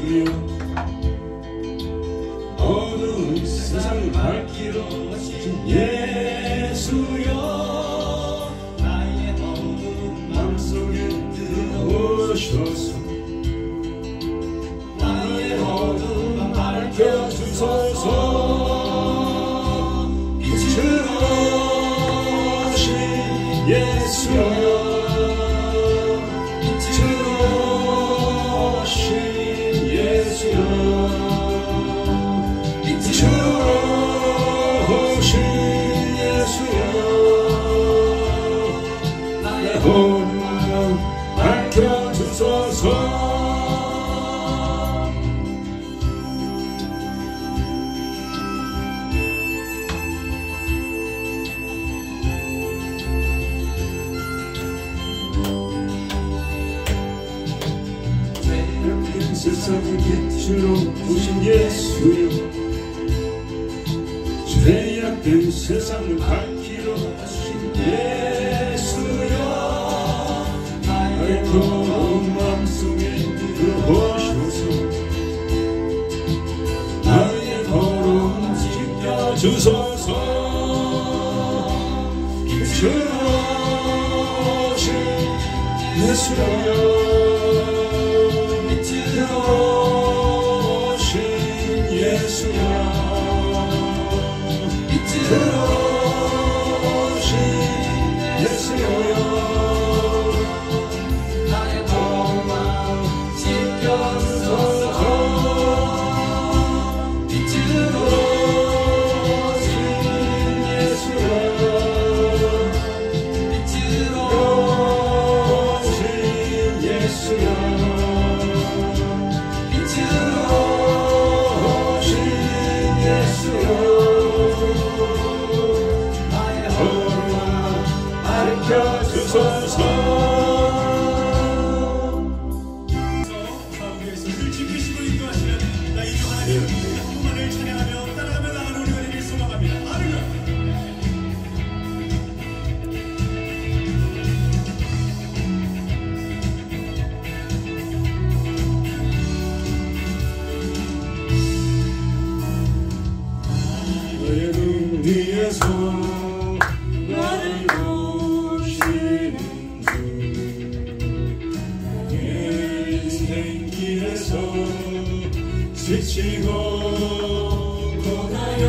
예수여 어두운 세상을 밝히러 오신 예수여 나의 어두운 맘속에 들어오셔서 나의 어두운 맘 밝혀주소서 빛으로 오신 예수여 세상을 빛으로 오신 예수여 죄악된 세상을 밝히러 오신 예수여 나의 더러운 맘속에 들어오셔서 나의 더러움 씻겨주소서 빛으로 오신 예수여 오신 예수여 들어오신 예수여 나의 더러운 마음 씻겨주소서 빛으로 오신 예수여 빛으로 오신 예수여 위에서 나를 보시는 주 내 인생길에서 지치고 고나여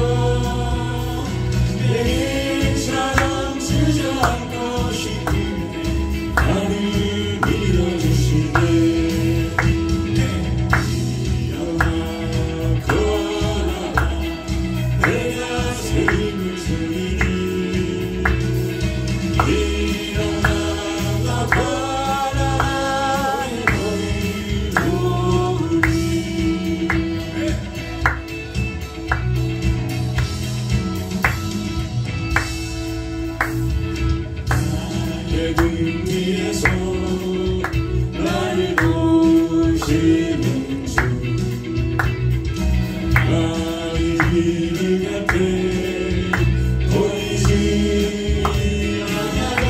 내일처럼 주저앉고 싶은데 나를 밀어주시네 위에서 나를 보시는 주 나의 길 곁에 보이지 않아도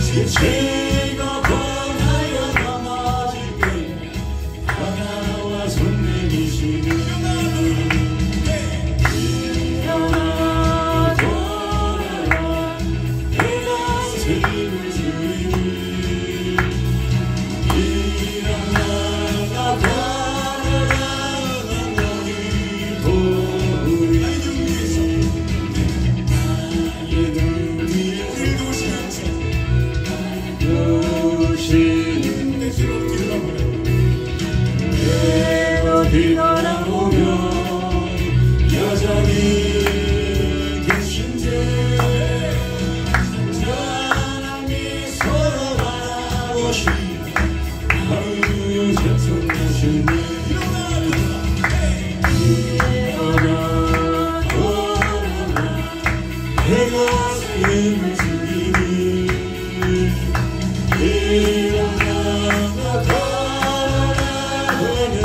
지치고 고나여 넘어질 때면 다가와 손 내미시는 뒤돌아보면 여전히 계신데 환한 미소로 바라보시며 아유 찬송하시네 일어나 돌아라 내가 힘을 주리니 일어나 돌아라 하며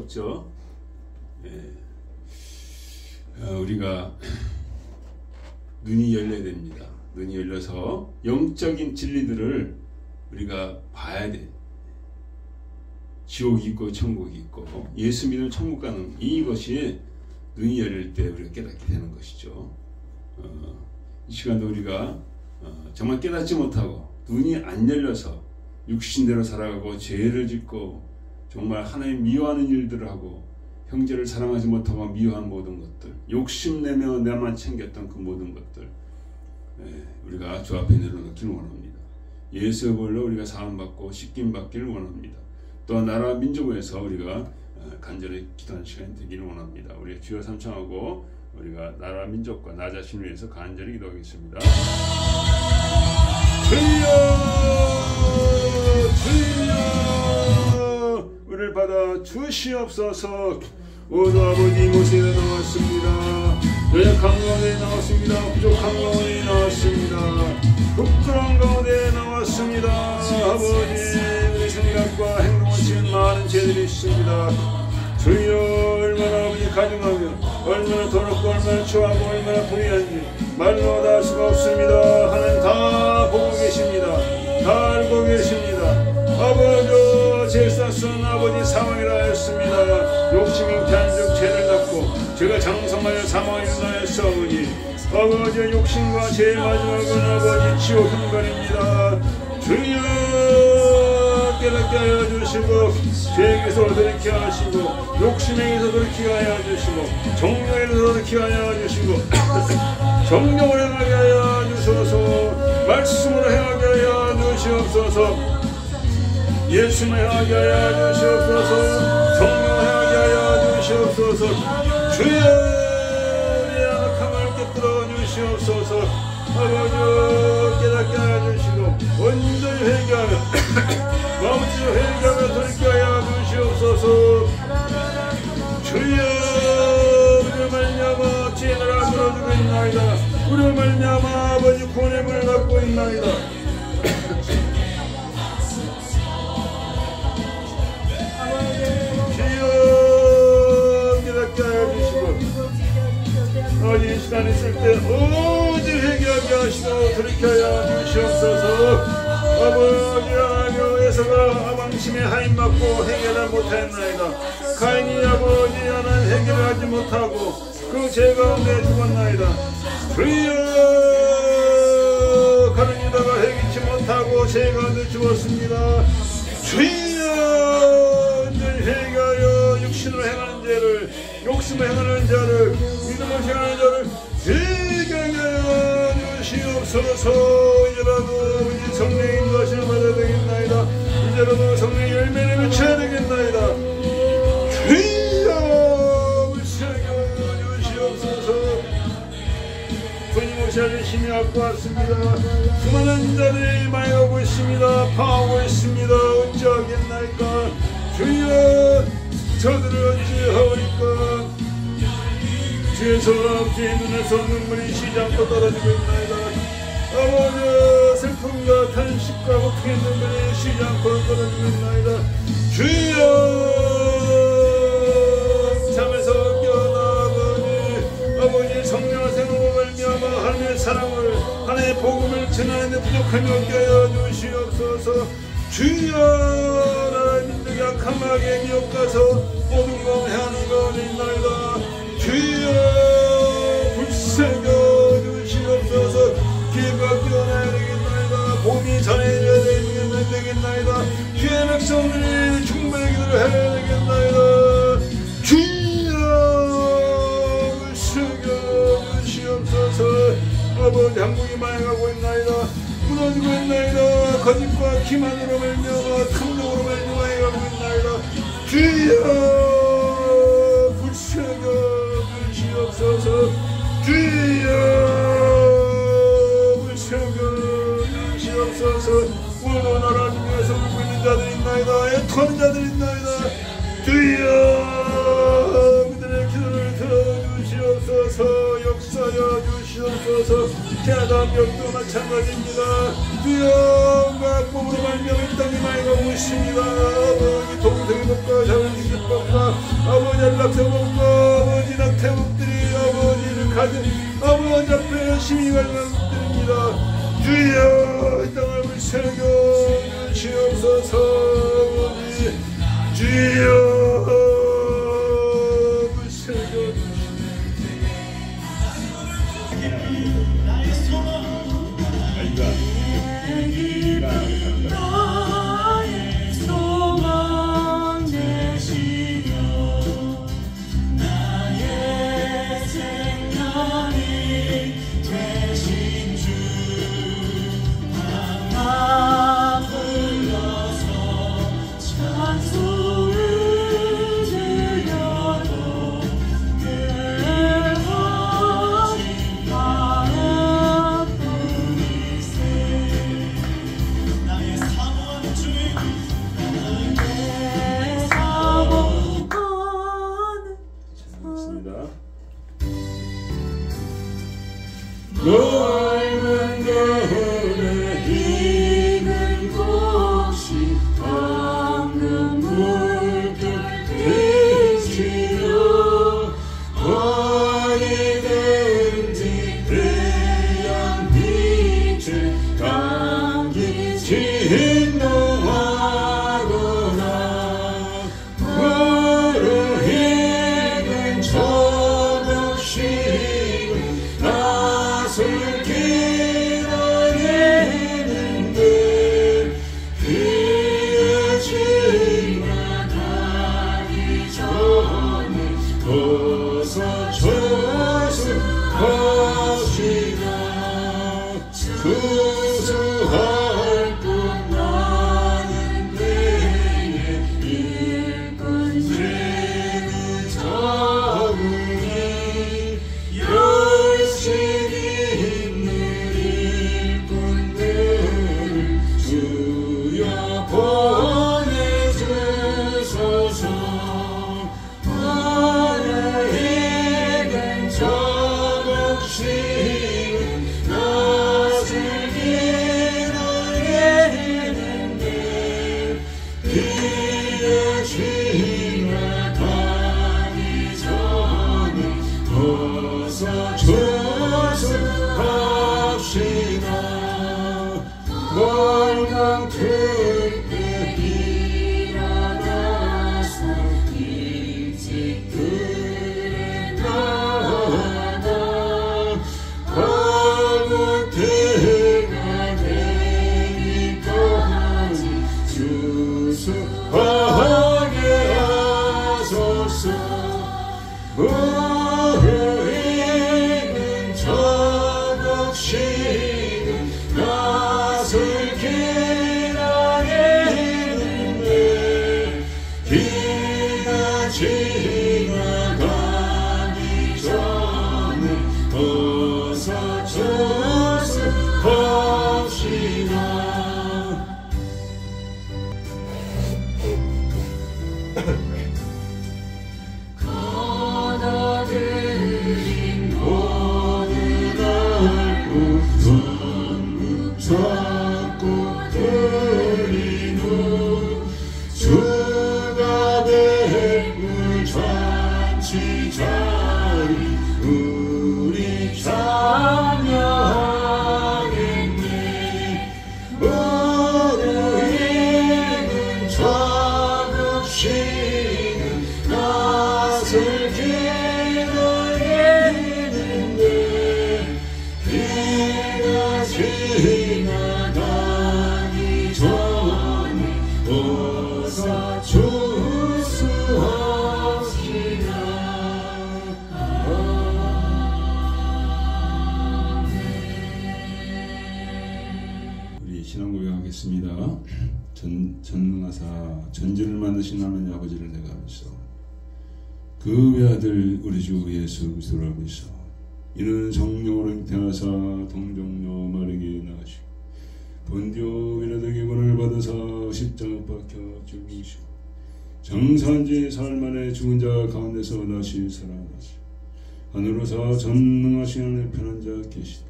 없죠. 우리가 눈이 열려야 됩니다. 눈이 열려서 영적인 진리들을 우리가 봐야 돼. 지옥이 있고 천국이 있고 예수 믿으면 천국 가는 이것이 눈이 열릴 때 우리가 깨닫게 되는 것이죠. 이 시간도 우리가 정말 깨닫지 못하고 눈이 안 열려서 육신대로 살아가고 죄를 짓고 정말 하나님 미워하는 일들을 하고 형제를 사랑하지 못하고 미워한 모든 것들, 욕심내며 나만 챙겼던 그 모든 것들, 우리가 주 앞에 내려놓기를 원합니다. 예수의 보혈로 우리가 사함받고 씻김받기를 원합니다. 또 나라 민족에서 우리가 간절히 기도하는 시간이 되기를 원합니다. 우리 주여 삼창하고 우리가 나라 민족과 나 자신을 위해서 간절히 기도하겠습니다. 주여 주여 우리를 받아 주시옵소서. 오늘 아버지 모세에 나왔습니다. 연약한 가운데 나왔습니다. 부족한 가운데 나왔습니다. 부끄러운 가운데 나왔습니다. 아버지 우리 생각과 행동을 지은 많은 죄들이 있습니다. 주여 얼마나 아버지 가증하며 얼마나 더럽고 얼마나 추하고 얼마나 불의한지 말로 다 할 수가 없습니다. 하나님 다 보고 계십니다. 다 알고 계십니다. 아버지 제사선 아버지 사망이라 하였습니다. 욕심이 잉태한 죄를 닦고 제가 장성하여 사망을 일어나였사오니 아버지 욕심과 죄의 마지막은 아버지 지옥 형벌입니다. 주여 깨닫게 하여 주시고 죄에게서 돌이키게 하시고 욕심에게서 돌이키게 하여 주시고 정욕에서 돌이키게 하여 주시고 정욕을 행하게 하여 주소서. 말씀으로 행하게 하여 주시옵소서. 예수를 행하게 하여 주시옵소서. 정욕을 행하게 하여 주시옵소서. 주여 우리의 악함을 깨뜨려 주시옵소서. 아버지 깨닫게 하여 주시고 온전히 회개하며 마음으로 회개하며 돌이키게 하여 주시옵소서. 주여 우리를 말미암아 주의 나라가 들어주고 있나이다. 우리를 말미암아 아버지 구원의 문을 닫고 있나이다. 주여 깨닫게 하여 주시고 아버지 이 시간 있을 때 오직 회개하게 하시고 돌이키게 하여 주시옵소서. 아버지 하나님 에서가 아방심에 하인받고 회개를 못했나이다. 가인이 아버지 하나님 회개를 하지 못하고 그 죄 가운데 죽었나이다. 주여 가는 유다가 회개치 못하고 죄 가운데 죽었습니다. 주여 회개하여 육신으로 행하는 죄를 욕심을 행하는 자를 믿음을 행하는 자를 회개하게 하여 주시옵소서. 이제라도 우리 성령의 인도하심을 받아야 되겠나이다. 이제라도 성령의 열매를 맺혀야 되겠나이다. 주여 물새겨 주시옵소서. 끊임없이 열심히 갖고 왔습니다. 수많은 자들이 많이 가고 있습니다. 파하고 있습니다. 어찌하겠나이까. 주여 저들을 어찌하오리까. 주의 손 주의 눈에서 눈물이 쉬지 않고 떨어지고 있나이다. 아버지 슬픔과 탄식과 고통의 눈물이 쉬지 않고 떨어지고 있나이다. 주여 잠에서 깨어나 아버지 성령의 생으로 말미암아 하나님의 사랑을 하나님의 복음을 전하는데 부족함이 없게 하여 주시옵소서. 주여 나라의 민족이 악함하게 미혹가서 모든 것 행하는 가운데 있나이다. 주여 불새겨 주시옵소서. 기회가 깨어나야 되겠나이다. 복이 전해져야 되겠나이다. 주의 백성들이 충만히 기도를 해야 되겠나이다. 주여 불새겨 주시옵소서. 아버지 한국이 망해가고 있나이다. 무너지고 있나이다. 거짓과 기만으로 말미암아 탐욕으로 말미암아 가고 있나이다. 주여 불새겨 주시옵소서. 주여 불새겨 주시옵소서. 오늘도 나라를 위해서 울고 있는 자들이 있나이다. 애통하는 자들이 있나이다. 주여 그들의 기도를 들어주시옵소서. 역사여 주시옵소서. 캐나다 벽도 마찬가지입니다. 주여 악법으로 말미암아 이 땅이 많이 가고 있습니다. 아버지 동성애법과 자본주의법과 낙태복과 아버지 낙태복들이 아버지를 가진 아버지 앞에 열심히 갈망드립니다. 주여 이 땅을 물새겨 주시옵소서. 아버지 주여 물새겨 나의 소망 되시며 나의 생명이 되신 주 하나 불러서 찬송을 드려도 내 오직 하나뿐이세. 나의 사모하는 주님 나의 사모하는 있습니다. 넓은 가운데 익은 곳이 황금 물결 비치며 어디든지 태양 빛에 감기 진동하거나 무르익은 저벽식은 낯을 기다리는데 그의 지나가기 전에 벗어 저수합시다. 수수할 뿐 나는 때에 일꾼 죄는 적으니 열심히 있는 일꾼들을 주여 보내주소서. 무르익은 저벽식은 낯을 기다리는데 그의 지나가기 전에 벗어 저수합시다. 월광틀에 일어나서 일찍 들에 나가다 밤은 때가 되기까지 주수하게 하소서. 무르익은 저벽식은 낯을 기다리는데 비가 지나가기 전에 벗어 저수합시다. 걷어들인 모든 알고 전부 잡고 들린 후 주가 베풀 잔치 자리 우리 참여하겠네. 무르익은 저벽식은 낯을 기다리는데 비가 지나가기 전에 벗어 주수합시다. 우리 신앙 고백하겠습니다. 전능하사 전지를 만드신 하나님 아버지를 내가 믿소. 그 외아들 우리 주 예수 그리스도를 알고 있어. 이는 성령으로 잉태하사 동정녀 마리아에게 낳으시고 본디오 빌라도 기분을 받아사 십자가 박혀 죽으시고 정산지 사흘 만에 죽은 자 가운데서 다시 살아나시고 하늘로서 전능하신 하나님의 편한 자 계시다.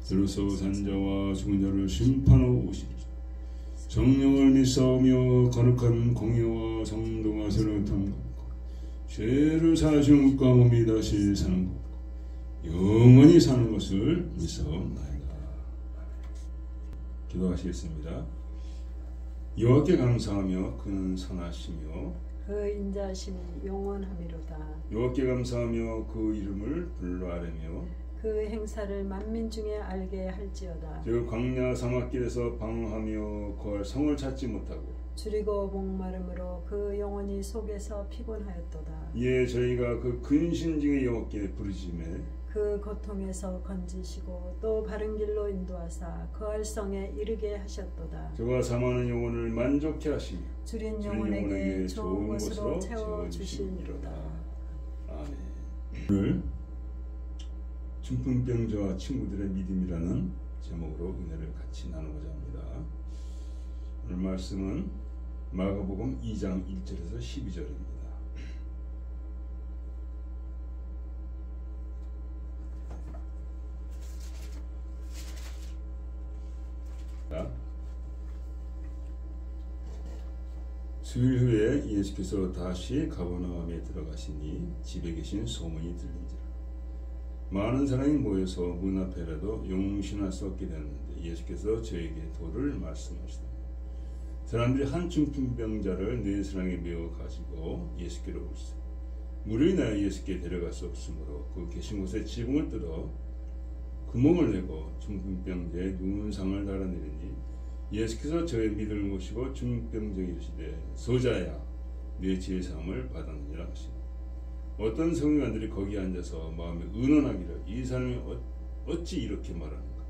들어서 산자와 죽은 자를 심판하고 오시리라. 성령을 믿사오며 거룩한 공의와 성도가 새로 탐감고 죄를 사하신 것과 몸이 다시 사는 것 영원히 사는 것을 믿사옵나이다. 기도하시겠습니다. 여호와께 감사하며 그는 선하시며 그 인자심이 영원하미로다. 여호와께 감사하며 그 이름을 불러아뢰며 그 행사를 만민 중에 알게 할지어다. 저 광야 사막길에서 방황하며 거할 성을 찾지 못하고 줄이고 목마름으로 그 영혼이 속에서 피곤하였도다. 이에 저희가 그 근신 중에 여호와께 부르짖매 그 고통에서 건지시고 또 바른 길로 인도하사 거할 성에 이르게 하셨도다. 저가 사모하는 영혼을 만족케 하시며 줄인 영혼에게 좋은 것으로 채워주시니로다. 아멘. 오늘 중풍병자와 친구들의 믿음이라는 제목으로 은혜를 같이 나누고자 합니다. 오늘 말씀은 마가복음 2장 1절에서 12절입니다. 수일 후에 예수께서 다시 가버나움에 들어가시니 집에 계신 소문이 들린지라 많은 사람이 모여서 문 앞에라도 용신할 수 없게 되었는데 예수께서 저에게 도를 말씀하시더니 사람들이 한 중풍병자를 네 사람에 메어 가지고 예수께로 오시되 무리 인하여 예수께 데려갈 수 없으므로 그 계신 곳에 지붕을 뜯어 구멍을 내고 중풍병자의 누운 상을 달아내리니 예수께서 저의 믿음을 보시고 중풍병자에게 이르시되 소자야 네 죄 사함을 받았느니라 하시니 어떤 성경관들이 거기 앉아서 마음에 의논하기를 이 사람이 어찌 이렇게 말하는가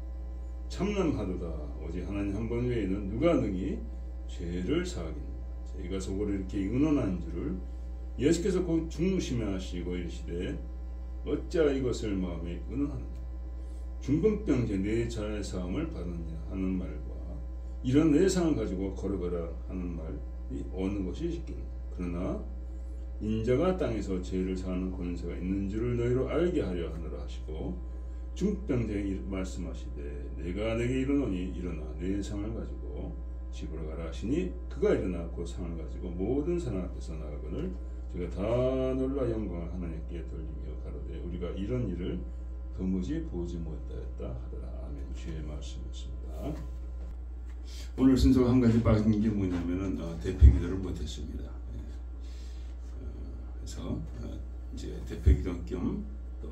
참남하도다 오직 하나님 한 분 외에는 누가 능히 죄를 사하겠느냐. 저희가 속으로 이렇게 의논한 줄을 예수께서 곧 중심하시고 이르시되 어찌하여 이것을 마음에 의논하느냐 중풍병자 네 죄 사함을 받았느냐 하는 말과 이런 내상을 가지고 걸어가라 하는 말이 어느 것이 쉽겠느냐. 그러나 인자가 땅에서 죄를 사하는 권세가 있는 줄을 너희로 알게 하려 하느라 하시고 중풍병자에게 말씀하시되 내가 내게 이르노니 일어나 내 상을 가지고 집으로 가라 하시니 그가 일어나 그 상을 가지고 모든 사람 앞에서 나가거늘 저가 다 놀라 영광을 하나님께 돌리며 가로되 우리가 이런 일을 도무지 보지 못하였다 하더라. 아멘. 주의 말씀이었습니다. 오늘 순서가 한 가지 빠진 게 뭐냐면은 대표기도를 못했습니다. 그래서 이제 대표기도 겸 또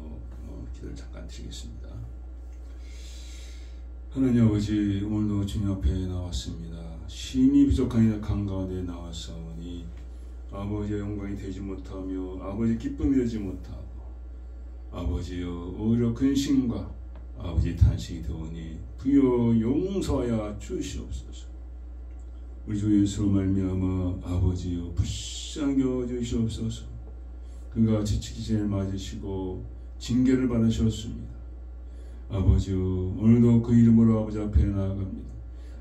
기도를 잠깐 드리겠습니다. 하나님 아버지 오늘도 주님 앞에 나왔습니다. 심히 부족한 가운데 나왔사오니 아버지의 영광이 되지 못하며 아버지 기쁨이 되지 못하고 아버지여 오히려 근심과 아버지 탄식이 되오니 부여 용서하여 주시옵소서. 우리 주 예수로 말미암아 아버지여 불쌍히 여겨 주시옵소서. 그가 지치기 전에 맞으시고 징계를 받으셨습니다. 아버지여 오늘도 그 이름으로 아버지 앞에 나아갑니다.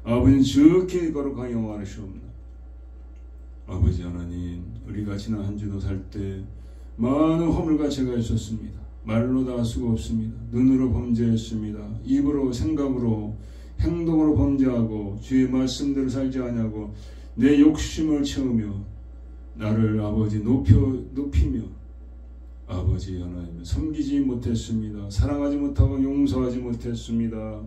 아버지는 지극히 거룩한 영화하시옵나이다. 아버지 하나님 우리가 지난 한 주도 살 때 많은 허물과 죄가 있었습니다. 말로 다 할 수가 없습니다. 눈으로 범죄했습니다. 입으로 생각으로 행동으로 범죄하고 주의 말씀대로 살지 아니하고 내 욕심을 채우며 나를 아버지 높이며 아버지 하나님 섬기지 못했습니다. 사랑하지 못하고 용서하지 못했습니다.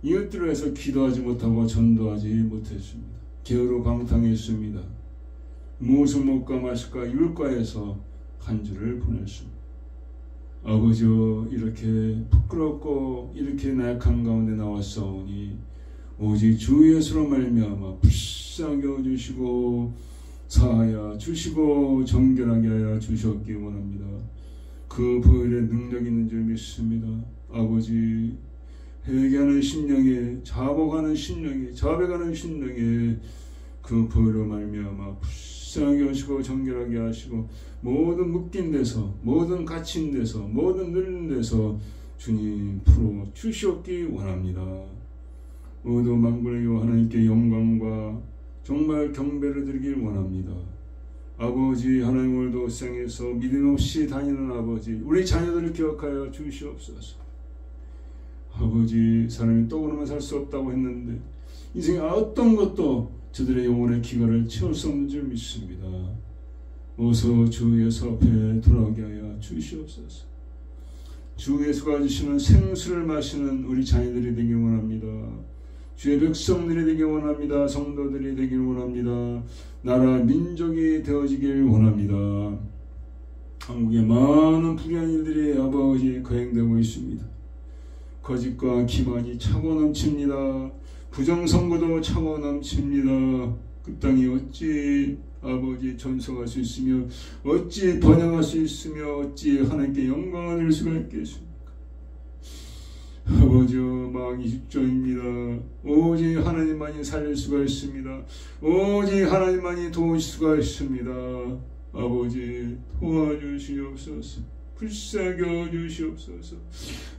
이웃들을 위해서 기도하지 못하고 전도하지 못했습니다. 게으로 방탕했습니다. 무엇을 먹을까 마실까 율가에서 한 주를 보냈습니다. 아버지여 이렇게 부끄럽고 이렇게 나약한 가운데 나왔사오니 오직 주 예수로 말미암아 불쌍히 여겨주시고 사하여 주시고 정결하게 하여 주셨기 원합니다. 그 보혈의 능력이 있는 줄 믿습니다. 아버지 회개하는 심령에 자복하는 심령에 자백하는 심령에 그 보혈로 말미암아 불쌍히 하시고 정결하게 하시고 모든 묶인 데서 모든 갇힌 데서 모든 눌린 데서 주님 풀어 주시옵기 원합니다. 모두 만군의 여호와 하나님께 영광과 정말 경배를 드리길 원합니다. 아버지 하나님 오늘도 세상에서 믿음 없이 다니는 아버지 우리 자녀들을 기억하여 주시옵소서. 아버지 사람이 떡으로만 살 수 없다고 했는데 인생의 어떤 것도 저들의 영혼의 기갈을 채울 수 없는 줄 믿습니다. 어서 주 예수 앞에 돌아오게 하여 주시옵소서. 주 예수가 주시는 생수를 마시는 우리 자녀들이 되길 원합니다. 주의 백성들이 되길 원합니다. 성도들이 되길 원합니다. 나라 민족이 되어지길 원합니다. 한국의 많은 불의한 일들이 아버지 거행되고 있습니다. 거짓과 기만이 차고 넘칩니다. 부정선거도 차고 넘칩니다. 그 땅이 어찌 아버지 전성할 수 있으며 어찌 번영할 수 있으며 어찌 하나님께 영광을 드릴 수가 있겠습니까? 아버지 망이 직전입니다. 오직 하나님만이 살릴 수가 있습니다. 오직 하나님만이 도우실 수가 있습니다. 아버지 도와주시옵소서. 불쌍여 주시옵소서.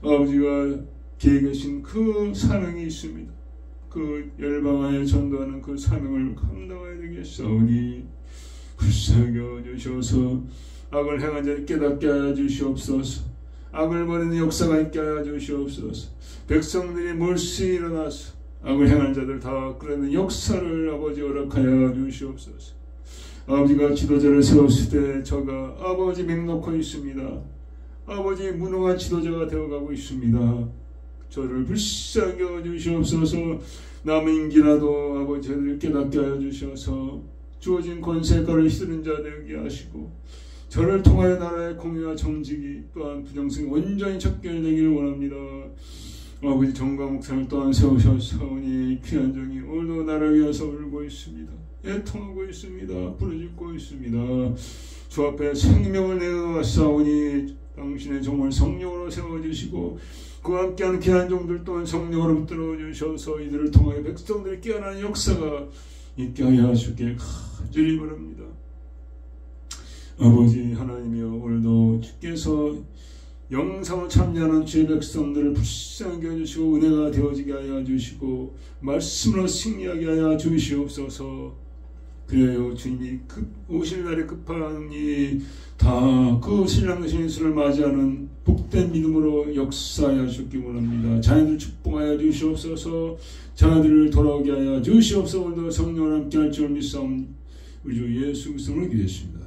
아버지가 계획하신 그 사명이 있습니다. 그 열방하에 전도하는 그 사명을 감당해야 되겠사오니 불쌍여 주셔서 악을 행한 자를 깨닫게 하여 주시옵소서. 악을 버리는 역사가 있게 하여 주시옵소서. 백성들이 몰시 일어나서 악을 행한 자들 다 끌어내는 역사를 아버지 허락하여 주시옵소서. 아버지가 지도자를 세웠을 때 저가 아버지 맹놓고 있습니다. 아버지 무능한 지도자가 되어가고 있습니다. 저를 불쌍히 여주시옵소서. 남의 임기라도 아버지 저를 깨닫게 하여 주셔서 주어진 권세가를 휘두른 자 되게 하시고 저를 통하여 나라의 공의와 정직이 또한 부정성이 온전히 척결되기를 원합니다. 아버지 정강 목사를 또한 세우셨사오니 귀한 종이 오늘도 나를 위해서 울고 있습니다. 애통하고 있습니다. 부르짖고 있습니다. 주 앞에 생명을 내어왔사오니 당신의 종을 성령으로 세워주시고 그와 함께하는 귀한 종들 또한 성령으로 붙들어 주셔서 이들을 통하여 백성들이 깨어나는 역사가 있게 하여 주길 간절히 바랍니다. 아버지 하나님이여 오늘도 주께서 영상을 참여하는 주의 백성들을 불쌍히 해주시고 은혜가 되어지게 하여 주시고 말씀으로 승리하게 하여 주시옵소서. 그래요 주님이 오실 날에 급하니 다 그 신랑 되신 예수를 맞이하는 복된 믿음으로 역사하여 주기 원합니다. 자녀들 축복하여 주시옵소서. 자녀들을 돌아오게 하여 주시옵소서. 오늘도 성령을 함께 할 줄 믿사옵니 우리 주 예수 그리스도로 기도했습니다.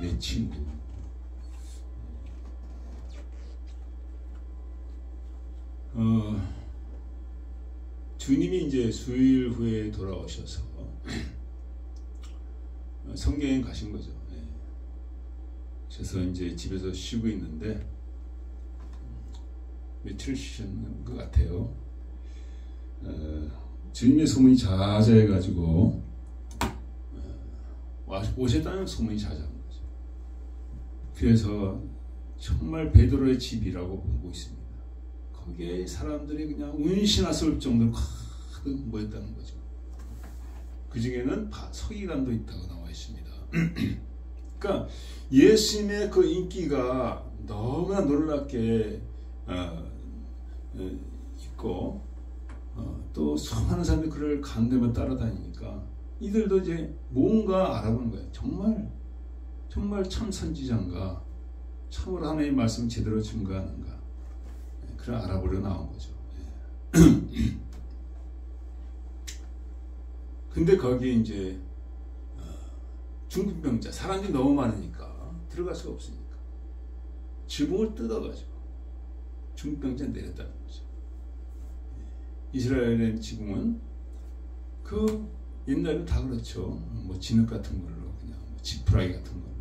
내 친구 주님이 이제 수일 후에 돌아오셔서 성경에 가신 거죠. 그래서 이제 집에서 쉬고 있는데 며칠 쉬셨는 것 같아요. 주님의 소문이 자자해가지고 오셨다는 소문이 자자한 거죠. 그래서 정말 베드로의 집이라고 보고 있습니다. 거기에 사람들이 그냥 운신하실 정도로 가득 모였다는 거죠. 그 중에는 서기관도 있다고 나와 있습니다. 그러니까 예수님의 그 인기가 너무나 놀랍게 있고 또 수많은 사람들이 그를 가운데만 따라다니니까 이들도 이제 뭔가 알아보는 거예요. 정말 참 선지자인가, 참으로 하나님의 말씀 제대로 증거하는가, 그걸 알아보려 나온 거죠. 근데 거기에 이제 중풍병자, 사람들이 너무 많으니까 들어갈 수가 없으니까 지붕을 뜯어가지고 중풍병자 내렸다는 거죠. 이스라엘의 지붕은 그 옛날에는 다 그렇죠. 뭐 진흙 같은 걸로 그냥 뭐 지푸라기 같은 걸로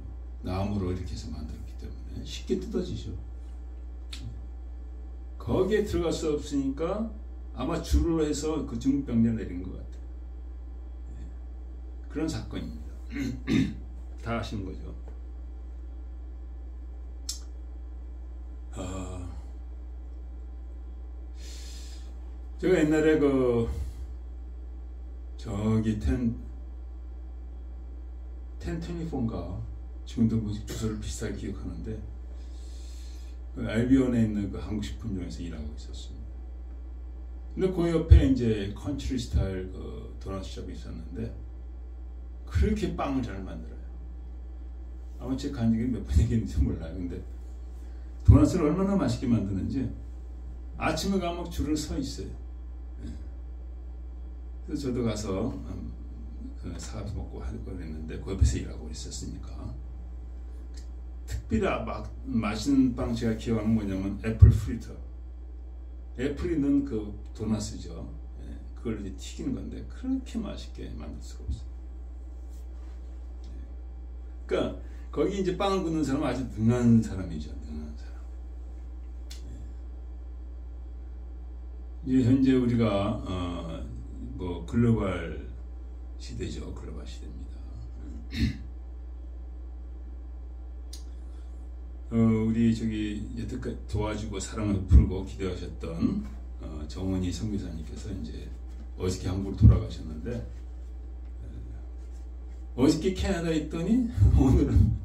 나무로 이렇게 해서 만들었기 때문에 쉽게 뜯어지죠. 거기에 들어갈 수 없으니까 아마 줄로 해서 그 중풍병자 내린 것 같아요. 그런 사건입니다. 다 아시는 거죠. 제가 옛날에 저기 1024인가 지금도 뭐 주소를 비슷하게 기억하는데 그 알비온에 있는 그 한국식품점에서 일하고 있었습니다. 근데 그 옆에 이제 컨트리 스타일 그 도넛샵이 있었는데 그렇게 빵을 잘 만들어요. 아마 제 간증이 몇 번 얘기했는지 몰라요. 근데 도넛을 얼마나 맛있게 만드는지 아침에 가면 줄을 서 있어요. 그래서 저도 가서 사업 먹고 하고 그랬는데 그 옆에서 일하고 있었으니까 특별히 막 맛있는 빵 제가 기억하는 뭐냐면 애플 프리터. 애플이 넣은 그 도넛이죠. 예, 그걸 이제 튀기는 건데 그렇게 맛있게 만들 수가 없어요. 예. 그러니까 거기 이제 빵을 굽는 사람은 아주 능한 사람이죠. 능한 사람. 예. 이제 현재 우리가 뭐 글로벌 시대죠. 글로벌 시대입니다. 우리 저기 여태까지 도와주고 사랑을 베풀고 기도하셨던 정원희 선교사님께서 이제 어저께 한국으로 돌아가셨는데 어저께 캐나다에 있더니 오늘은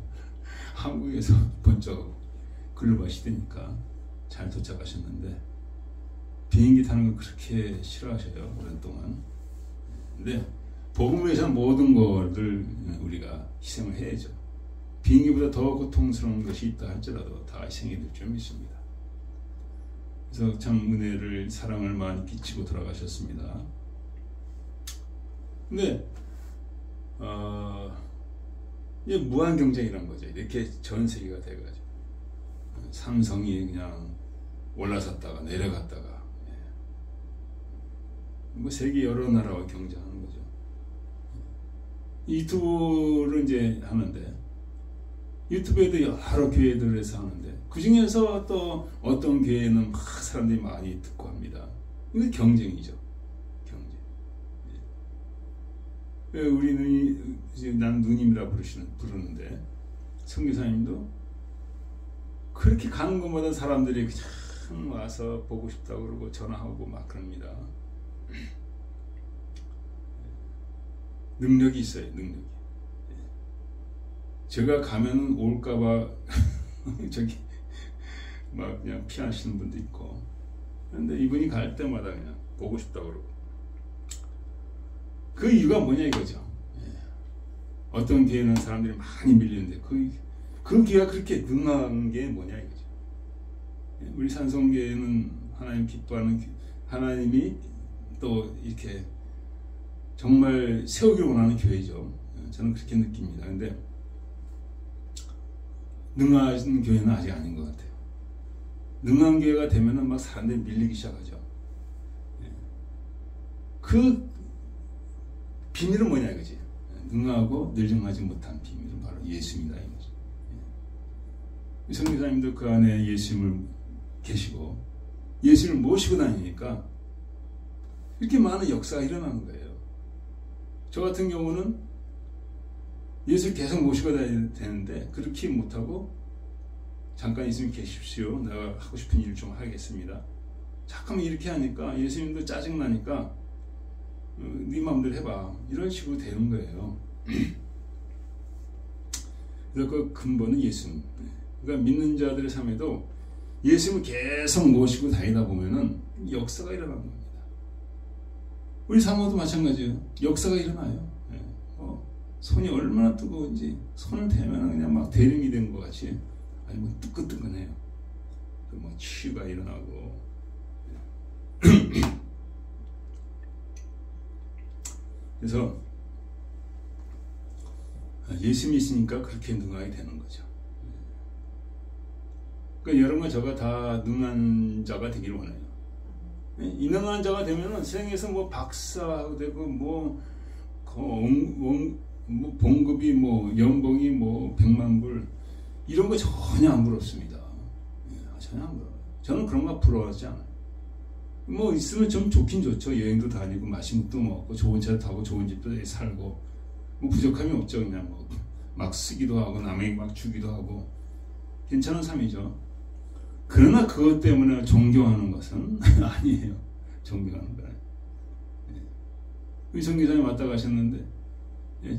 한국에서 번쩍 글로벌 시대니까 잘 도착하셨는데 비행기 타는 걸 그렇게 싫어하셔요. 오랜 동안. 근데 복음을 위해서 모든 것을 우리가 희생을 해야죠. 비행기보다 더 고통스러운 것이 있다 할지라도 다 희생이 될 줄 믿습니다. 그래서 참 은혜를 사랑을 많이 끼치고 돌아가셨습니다. 근데 이게 무한 경쟁이란 거죠. 이렇게 전 세계가 돼가지고 삼성이 그냥 올라섰다가 내려갔다가 뭐 세계 여러 나라와 경쟁하는 거죠. 유튜브를 이제 하는데 유튜브에도 여러 교회들에서 하는데 그 중에서 또 어떤 교회는 막 사람들이 많이 듣고 합니다. 이거 경쟁이죠. 경쟁. 우리는 이제 난 누님이라 부르는데 선교사님도 그렇게 가는 것마다 사람들이 그냥 와서 보고 싶다고 그러고 전화하고 막 그럽니다. 능력이 있어요. 능력이. 제가 가면은 올까봐 저기 막 그냥 피하시는 분도 있고, 그런데 이분이 갈 때마다 그냥 보고 싶다고 그러고. 그 이유가 뭐냐 이거죠. 어떤 교회는 사람들이 많이 밀리는데 그 교회가 그렇게 능한 게 뭐냐 이거죠. 우리 산성교회는 하나님 기뻐하는 하나님이 또 이렇게 정말 세우기를 원하는 교회죠. 저는 그렇게 느낍니다. 근데 능한 교회는 아직 아닌 것 같아요. 능한 교회가 되면은 막 사람들이 밀리기 시작하죠. 그 비밀은 뭐냐 이거지. 능하고 늘정하지 못한 비밀은 바로 예수입니다 이거지. 선교사님도 그 안에 예수님을 계시고 예수를 모시고 다니니까 이렇게 많은 역사가 일어나는 거예요. 저 같은 경우는 예수를 계속 모시고 다녀야 되는데 그렇게 못하고 잠깐 예수님 계십시오. 내가 하고 싶은 일 좀 하겠습니다. 잠깐만 이렇게 하니까 예수님도 짜증나니까 네 마음대로 해봐. 이런 식으로 되는 거예요. 그래서 그 근본은 예수님. 그러니까 믿는 자들의 삶에도 예수님을 계속 모시고 다니다 보면은 역사가 일어나는 겁니다. 우리 사모도 마찬가지예요. 역사가 일어나요. 손이 얼마나 뜨거운지 손을 대면 그냥 막 대령이 된 것 같이 아니 뭐 뜨끈뜨끈해요. 뭐 치유가 일어나고. 그래서 예수님이 있으니까 그렇게 능하게 되는 거죠. 그러니까 여러분과 저가 다 능한 자가 되기를 원해요. 이 능한 자가 되면은 세상에서 뭐 박사하고 되고 뭐 봉급이 뭐 연봉이 뭐 100만 불 이런 거 전혀 안 부럽습니다. 전혀 안 부러워요. 저는 그런 거 부러워하지 않아요. 뭐 있으면 좀 좋긴 좋죠. 여행도 다니고 맛있는 것도 먹고 좋은 차를 타고 좋은 집도 살고 뭐 부족함이 없죠. 그냥 뭐 막 쓰기도 하고 남에게 막 주기도 하고 괜찮은 삶이죠. 그러나 그것 때문에 존경하는 것은 아니에요. 존경하는 거예요. 우리 선교사님 왔다 가셨는데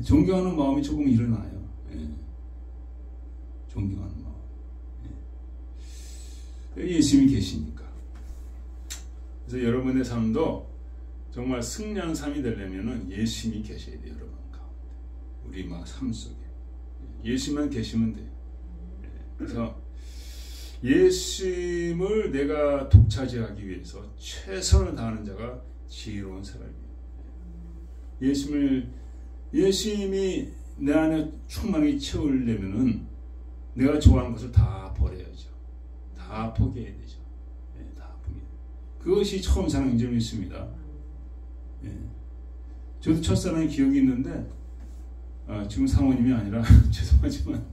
존경하는 마음이 조금 일어나요. 존경하는 마음. 예수님이 계시니까. 그래서 여러분의 삶도 정말 승리하는 삶이 되려면 예수님이 계셔야 돼요. 여러분 가운데. 우리 막 삶 속에. 예수님만 계시면 돼요. 그래서 예수님을 내가 독차지하기 위해서 최선을 다하는 자가 지혜로운 사람이에요. 예수님을 예수님이 내 안에 충만하게 채우려면은 내가 좋아하는 것을 다 버려야죠. 다 포기해야 되죠. 예, 다 포기. 그것이 처음 사랑인 줄 믿습니다. 예. 저도 첫사랑의 기억이 있는데 지금 사모님이 아니라 죄송하지만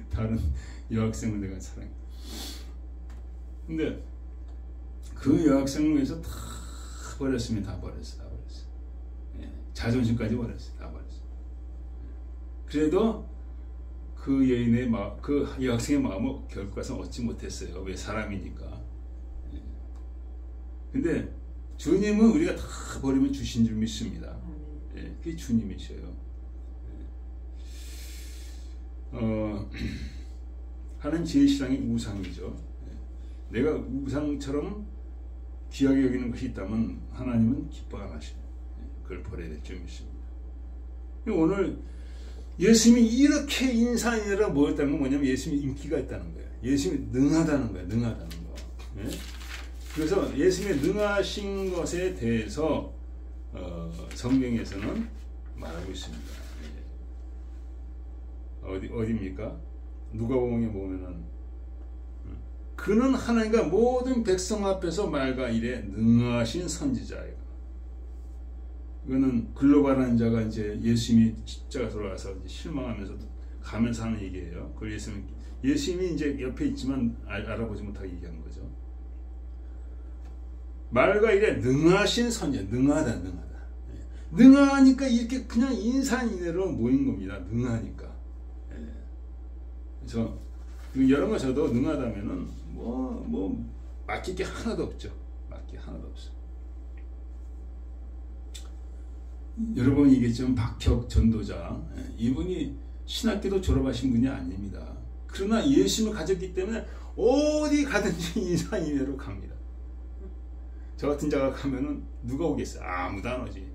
다른 여학생을 내가 사랑해. 근데 그 여학생을 위해서 다 버렸습니다. 다 버렸어. 예. 자존심까지 버렸어. 다 버렸어. 그래도 그 여인의 그 여학생의 마음을 결과상 얻지 못했어요. 왜? 사람이니까. 예. 근데 주님은 우리가 다 버리면 주신 줄 믿습니다. 예. 그게 주님이셔요. 하는 제일신앙이 우상이죠. 내가 우상처럼 귀하게 여기는 것이 있다면 하나님은 기뻐 안 하시죠. 그걸 버려야 될 줄 믿습니다. 오늘 예수님이 이렇게 인산이라 뭐였다는 건 뭐냐면 예수님이 인기가 있다는 거예요. 예수님이 능하다는 거예요. 능하다는 거. 그래서 예수님의 능하신 것에 대해서 성경에서는 말하고 있습니다. 어디입니까? 누가복음에 보면은 그는 하나님과 모든 백성 앞에서 말과 일에 능하신 선지자예요. 이거는 글로벌한 자가 이제 예수님이 십자가 돌아가서 실망하면서 가면서 하는 얘기예요. 그걸 예수님이 이제 옆에 있지만 알아보지 못하게 얘기한 거죠. 말과 일에 능하신 선지자, 능하다. 능하니까 이렇게 그냥 인산인해로 모인 겁니다. 능하니까. 그래서 여러 번 저도 능하다면은 뭐 맡길 게 하나도 없죠. 맡길 게 하나도 없어. 여러 번 얘기했지만 박혁 전도자, 이분이 신학교도 졸업하신 분이 아닙니다. 그러나 예수님을 가졌기 때문에 어디 가든지 인산인해로 갑니다. 저 같은 자가 가면은 누가 오겠어요? 아무도 안 오지.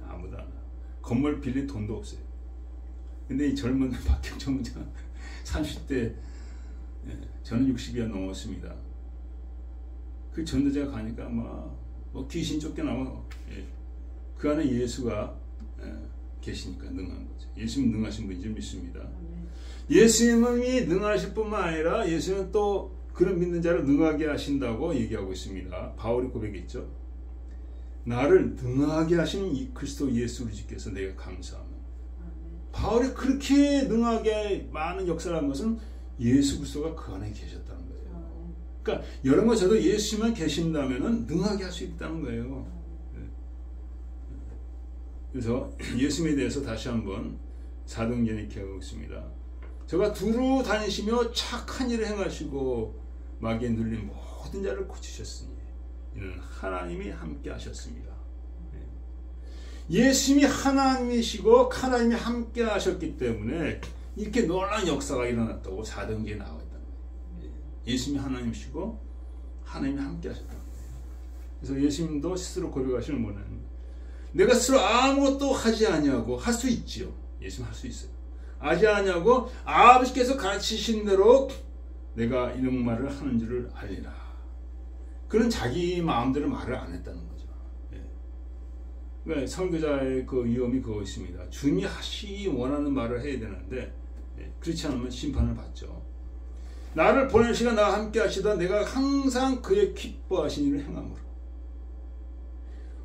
아무도 안 와. 건물 빌릴 돈도 없어요. 근데 이 젊은 박혁 전도자 30대, 저는 60이가 넘었습니다. 그 전도자가 가니까 뭐 귀신 쫓겨나고 그 안에 예수가 계시니까 능한 거죠. 예수님은 능하신 분인 줄 믿습니다. 예수님이 능하실 뿐만 아니라 예수님은 또 그런 믿는 자를 능하게 하신다고 얘기하고 있습니다. 바울이 고백했죠. 나를 능하게 하시는 이 그리스도 예수 우리주께서 내가 감사하며. 바울이 그렇게 능하게 많은 역사를 한 것은 예수 그리스도가 그 안에 계셨다는 거예요. 그러니까 여러 번 저도 예수만 계신다면 능하게 할 수 있다는 거예요. 그래서 예수님에 대해서 다시 한번 사도행전에 기억하고 있습니다. 저가 두루 다니시며 착한 일을 행하시고 마귀에 눌린 모든 자를 고치셨으니 이는 하나님이 함께 하셨습니다. 예수님이 하나님이시고 하나님이 함께 하셨기 때문에 이렇게 놀라운 역사가 일어났다고 사도행전에 나와 있다는 거예요. 예수님이 하나님이시고 하나님이 함께 하셨다는 거예요. 그래서 예수님도 스스로 고백하시는 뭐는 내가 스스로 아무것도 하지 아니하고 할 수 있지요. 예수님 할 수 있어요. 하지 아니하고 아버지께서 가르치신 대로 내가 이런 말을 하는 줄을 알리라. 그는 자기 마음대로 말을 안 했다는 거죠. 그러니까 설교자의 그 위험이 그거 있습니다. 주님이 하시기 원하는 말을 해야 되는데 그렇지 않으면 심판을 받죠. 나를 보내시가 나와 함께 하시다 내가 항상 그의 기뻐하신 일을 행함으로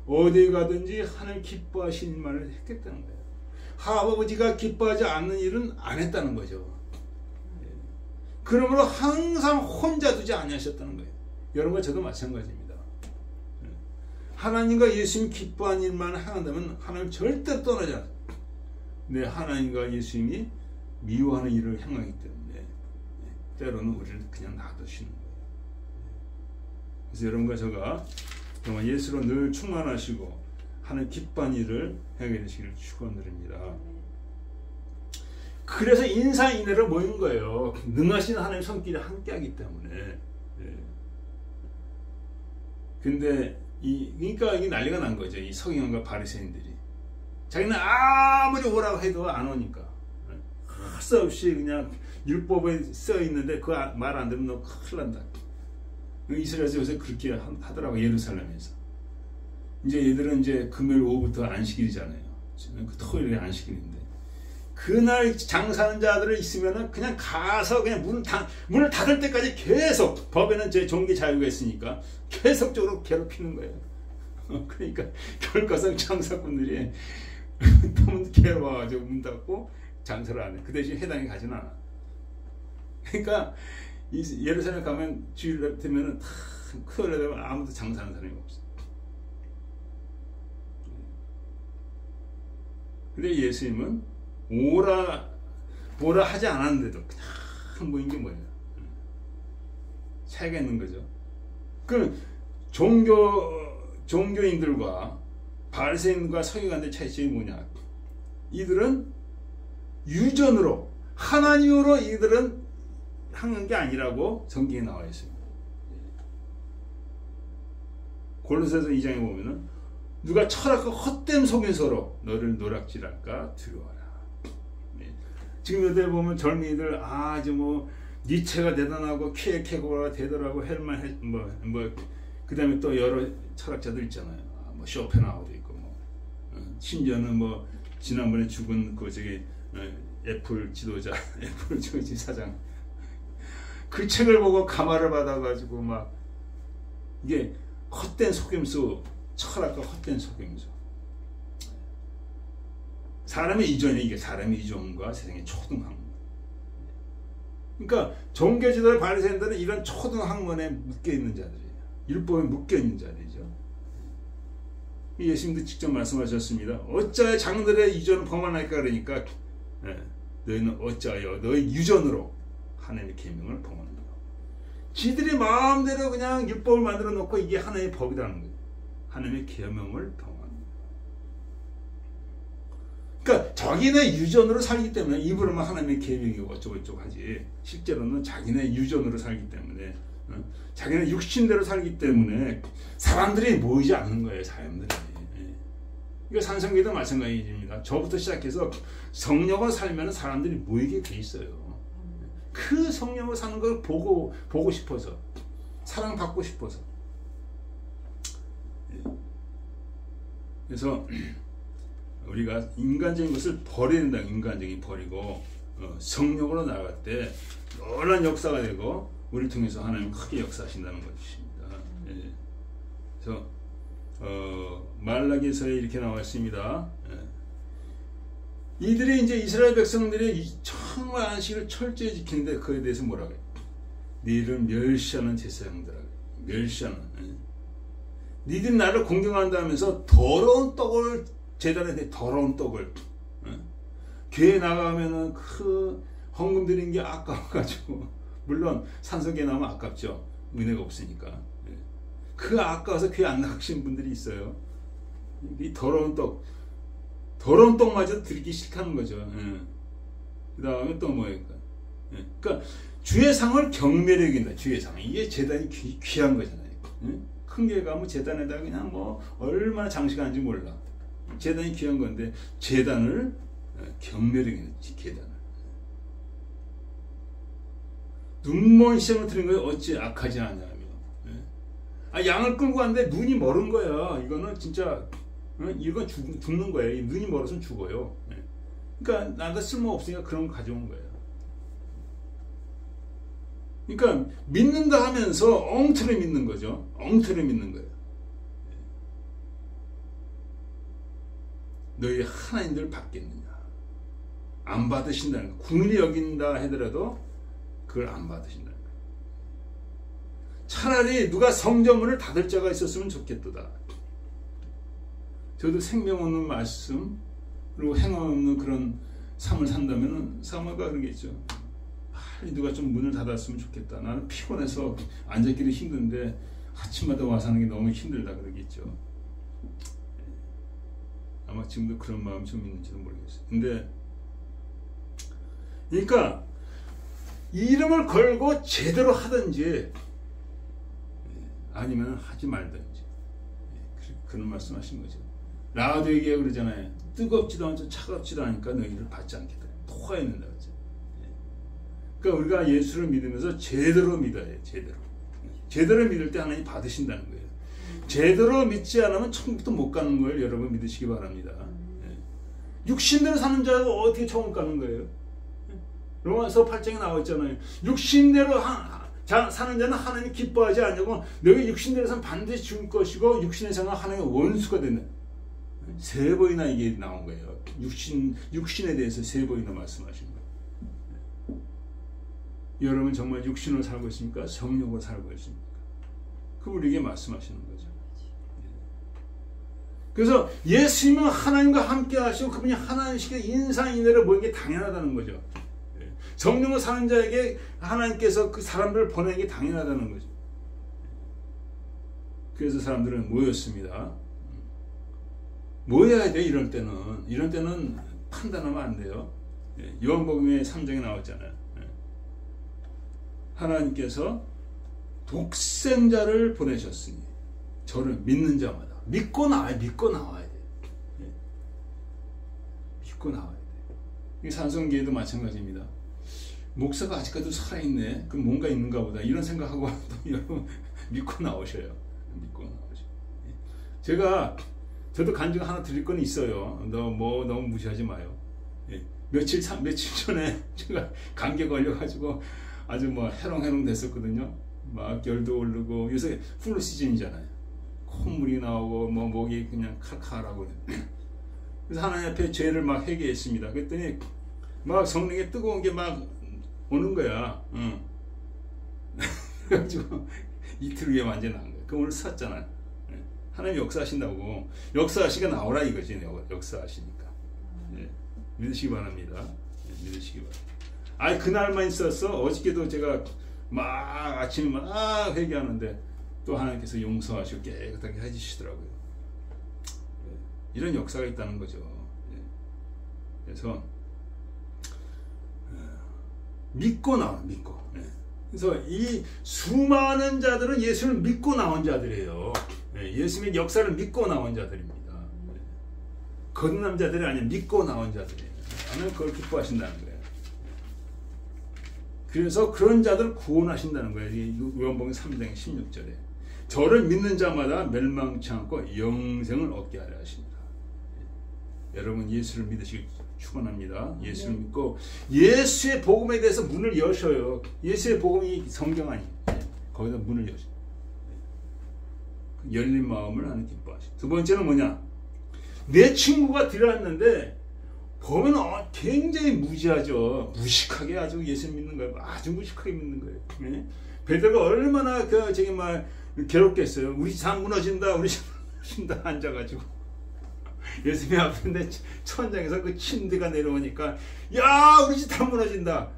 어디 가든지 하늘 기뻐하시는 말을 했겠다는 거예요. 아버지가 기뻐하지 않는 일은 안 했다는 거죠. 그러므로 항상 혼자 두지 아니하셨다는 거예요. 여러분 저도 마찬가지입니다. 하나님과 예수님 기뻐하는 일만 행한다면 하나님 절대 떠나지 않아요. 근데 하나님과 예수님이 미워하는 일을 행하기 때문에 때로는 우리를 그냥 놔두시는 거예요. 그래서 여러분과 제가 정말 예수로 늘 충만하시고 하나님 기뻐하는 일을 행하게 되시기를 축원드립니다. 그래서 인사인해로 모인 거예요. 능하신 하나님 손길이 함께하기 때문에. 근데 그러니까 이게 난리가 난 거죠. 이 서기관과 바리새인들이 자기는 아무리 오라고 해도 안 오니까 할 수 없이 그냥 율법에 써 있는데 그 말 안 들으면 너 큰일 난다. 이스라엘에서 요새 그렇게 하더라고. 예루살렘에서 이제 얘들은 이제 금요일 오후부터 안식일이잖아요. 그 토요일에 안식일인데 그날 장사하는 자들을 있으면은 그냥 가서 그냥 문을 닫을 때까지 계속 법에는 제 종기 자유가 있으니까 계속적으로 괴롭히는 거예요. 그러니까 결과상 장사꾼들이 너무 괴로워가지고 문 닫고 장사를 안 해. 그 대신 해당이 가지는 않아. 그러니까 예루살렘 가면 주일 되면은 다 토요일에 되면 아무도 장사하는 사람이 없어. 근데 예수님은 뭐라 하지 않았는데도 그냥 모인 게 뭐예요? 차이가 있는 거죠. 그 종교인들과 바리새인과 서기관들의 차이점이 뭐냐? 이들은 유전으로 하나님으로 이들은 하는 게 아니라고 성경에 나와 있습니다. 골로새서 2장에 보면은 누가 철학과 헛된 속임수로 너를 노략질할까 두려워라. 지금 요새 보면 젊은이들 이제 뭐 니체가 대단하고 케케고가 대단하고 헬만 그다음에 또 여러 철학자들 있잖아요. 뭐 쇼펜하우도 있고 심지어는 뭐 지난번에 죽은 그 애플 지도자 애플 사장 그 책을 보고 감화를 받아가지고 막 이게 헛된 속임수 철학과 헛된 속임수 사람의 이전이 이게 사람의 이전과 세상의 초등학문. 그러니까 종교 지도자 바리새인들은 이런 초등학문에 묶여 있는 자들이에요. 율법에 묶여 있는 자들이죠. 예수님도 직접 말씀하셨습니다. 어찌하여 장들의 유전을 범하나이까 그러니까 너희는 어찌하여 너희 유전으로 하나님의 계명을 범하는가. 지들이 마음대로 그냥 율법을 만들어 놓고 이게 하나님의 법이라는 거예요. 하나님의 계명을 범하는 거예요. 그러니까 자기네 유전으로 살기 때문에 입으로만 하나님의 계명이고 어쩌고저쩌고 하지 실제로는 자기네 유전으로 살기 때문에 자기네 육신대로 살기 때문에 사람들이 모이지 않는 거예요. 사람들이. 이거 산성교도 마찬가지입니다. 저부터 시작해서 성령으로 살면 사람들이 모이게 돼 있어요. 그 성령으로 사는 걸 보고 싶어서 사랑받고 싶어서. 그래서 우리가 인간적인 것을 버려야 된다. 인간적인 버리고 성령으로 나갈 때 놀라운 역사가 되고 우리를 통해서 하나님 크게 역사하신다는 것입니다. 그래서 말라기서에 이렇게 나와 있습니다. 이들이 이제 이스라엘 백성들이 정말 안식을 철저히 지키는데 그에 대해서 뭐라고 해요? 니를 멸시하는 제사장들아, 멸시하는. 니들이 나를 공경한다 하면서 더러운 떡을 제단에 대 더러운 떡을 교회 나가면은 그 헌금 드리는 게 아까워가지고 물론 산소교회 나오면 아깝죠. 은혜가 없으니까. 그 아까워서 교회 안 나가시는 분들이 있어요. 이 더러운 떡마저 드리기 싫다는 거죠. 그 다음에 또 뭐예요? 그러니까 주의 상을 경멸히 여긴다. 주의 상. 이게 제단이 귀한 거잖아요. 큰 교회 가면 제단에다가 그냥 뭐 얼마나 장식하는지 몰라. 제단이 귀한 건데 제단을 경멸히 여기는 계단을. 눈먼 시장을 드린 거에 어찌 악하지 않냐며. 양을 끌고 갔는데 눈이 멀은 거야. 이거는 진짜 이건 죽는 거예요. 눈이 멀어서는 죽어요. 그러니까 나한테 쓸모 없으니까 그런 거 가져온 거예요. 그러니까 믿는다 하면서 엉터리 믿는 거죠. 엉터리 믿는 거예요. 너희 하나님들 받겠느냐? 안 받으신다는 거예요. 궁일이 여긴다 하더라도 그걸 안 받으신다는 거예요. 차라리 누가 성전문을 닫을 자가 있었으면 좋겠도다. 저도 생명 없는 말씀 그리고 행함 없는 그런 삶을 산다면 사모가 그러겠죠. 빨리 누가 좀 문을 닫았으면 좋겠다. 나는 피곤해서 앉아있기도 힘든데 아침마다 와서 하는 게 너무 힘들다 그러겠죠. 아마 지금도 그런 마음이 좀 있는지도 모르겠어요. 근데 그러니까 이름을 걸고 제대로 하든지 아니면 하지 말든지 그런 말씀하신 거죠. 라오디게에 그러잖아요. 뜨겁지도 않고 차갑지도 않으니까 너희를 받지 않겠다. 토하여야 된다 그러죠. 그러니까 우리가 예수를 믿으면서 제대로 믿어야 해요. 제대로 믿을 때 하나님 받으신다는 거예요. 제대로 믿지 않으면 천국도 못 가는 걸 여러분 믿으시기 바랍니다. 육신대로 사는 자가 어떻게 천국 가는 거예요? 로마서 8장에 나와 있잖아요. 육신대로 사는 자는 하나님 기뻐하지 않냐고. 너희 육신대로서는 반드시 죽을 것이고 육신에서는 하나님의 원수가 되는. 3번이나 이게 나온 거예요. 육신에 대해서 3번이나 말씀하신 거예요. 여러분 정말 육신으로 살고 있습니까? 성령으로 살고 있습니까? 그분에게 말씀하시는 거죠. 그래서 예수님은 하나님과 함께 하시고 그분이 하나님께 인상인해를 보이는 게 당연하다는 거죠. 성령으로 사는 자에게 하나님께서 그 사람들을 보내는 게 당연하다는 거죠. 그래서 사람들은 모였습니다. 모여야 돼. 이런 때는 판단하면 안 돼요. 요한복음의 3장에 나왔잖아요. 하나님께서 독생자를 보내셨으니 저를 믿는 자마다 믿고 나와야 돼. 믿고 나와야 돼. 이 산성교회도 마찬가지입니다. 목사가 아직까지 살아있네. 그럼 뭔가 있는가 보다. 이런 생각하고 또 여러분 믿고 나오셔요. 저도 간증 하나 드릴 건 있어요. 너무 무시하지 마요. 며칠 전에 제가 감기에 걸려가지고 아주 해롱해롱 됐었거든요. 막 열도 오르고 요새 플루 시즌이잖아요. 콧물이 나오고 목이 그냥 칼칼하고. 그래서 하나님 앞에 죄를 막 회개했습니다. 그랬더니 막 성령의 뜨거운 게 막 오는 거야. 그래가지고 이틀 후에 완전 난 거야. 그 오늘 샀잖아요. 하나님 역사하신다고. 역사하시가 나오라 이거지. 역사하시니까. 믿으시기 바랍니다. 믿으시기 바랍니다. 그날만 있었어. 어저께도 제가 막 아침에 막 회개하는데 또 하나님께서 용서하시고 깨끗하게 해주시더라고요. 이런 역사가 있다는 거죠. 그래서 믿고 나와. 그래서 이 수많은 자들은 예수를 믿고 나온 자들이에요. 예수님의 역사를 믿고 나온 자들입니다. 거듭난 자들이 아니라 믿고 나온 자들이에요. 하나님 그걸 기뻐하신다는 거예요. 그래서 그런 자들을 구원하신다는 거예요. 요한복음 3장 16절에 저를 믿는 자마다 멸망치 않고 영생을 얻게 하려 하십니다. 여러분 예수를 믿으시길 축원합니다. 예수를 믿고 예수의 복음에 대해서 문을 여셔요. 예수의 복음이 성경 아니에요. 거기다 문을 여셔요. 열린 마음을 하는 기뻐하시고. 두 번째는 뭐냐? 내 친구가 들어왔는데 보면 굉장히 무지하죠. 무식하게 아주 예수 믿는 거예요. 아주 무식하게 믿는 거예요. 베드로가 얼마나 괴롭겠어요. 우리 다 무너진다. 우리 다 무너진다. 앉아가지고 예수님 앞인데 천장에서 그 침대가 내려오니까 야 우리 집 다 무너진다.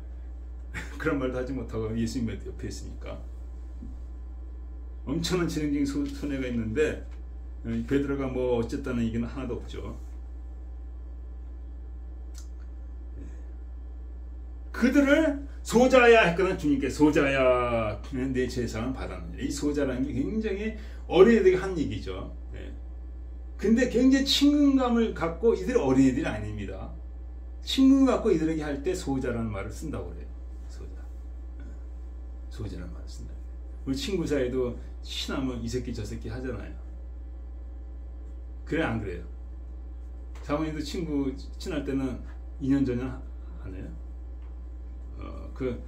그런 말도 하지 못하고 예수님 옆에 있으니까 엄청난 지능적인 손해가 있는데 베드로가 어쨌다는 얘기는 하나도 없죠. 그들을 소자야 했거든. 주님께 소자야 내 제사는 받았느냐. 이 소자라는 게 굉장히 어린애들이 한 얘기죠. 근데 굉장히 친근감을 갖고 이들이 어린애들이 아닙니다. 친근감 갖고 이들에게 할 때 소자라는 말을 쓴다고 그래요. 소자라는 말을 쓴다. 우리 친구 사이도 친하면 이 새끼 저 새끼 하잖아요. 그래 안 그래요? 사모님도 친구 친할 때는 2년 전에 안 해요? 근데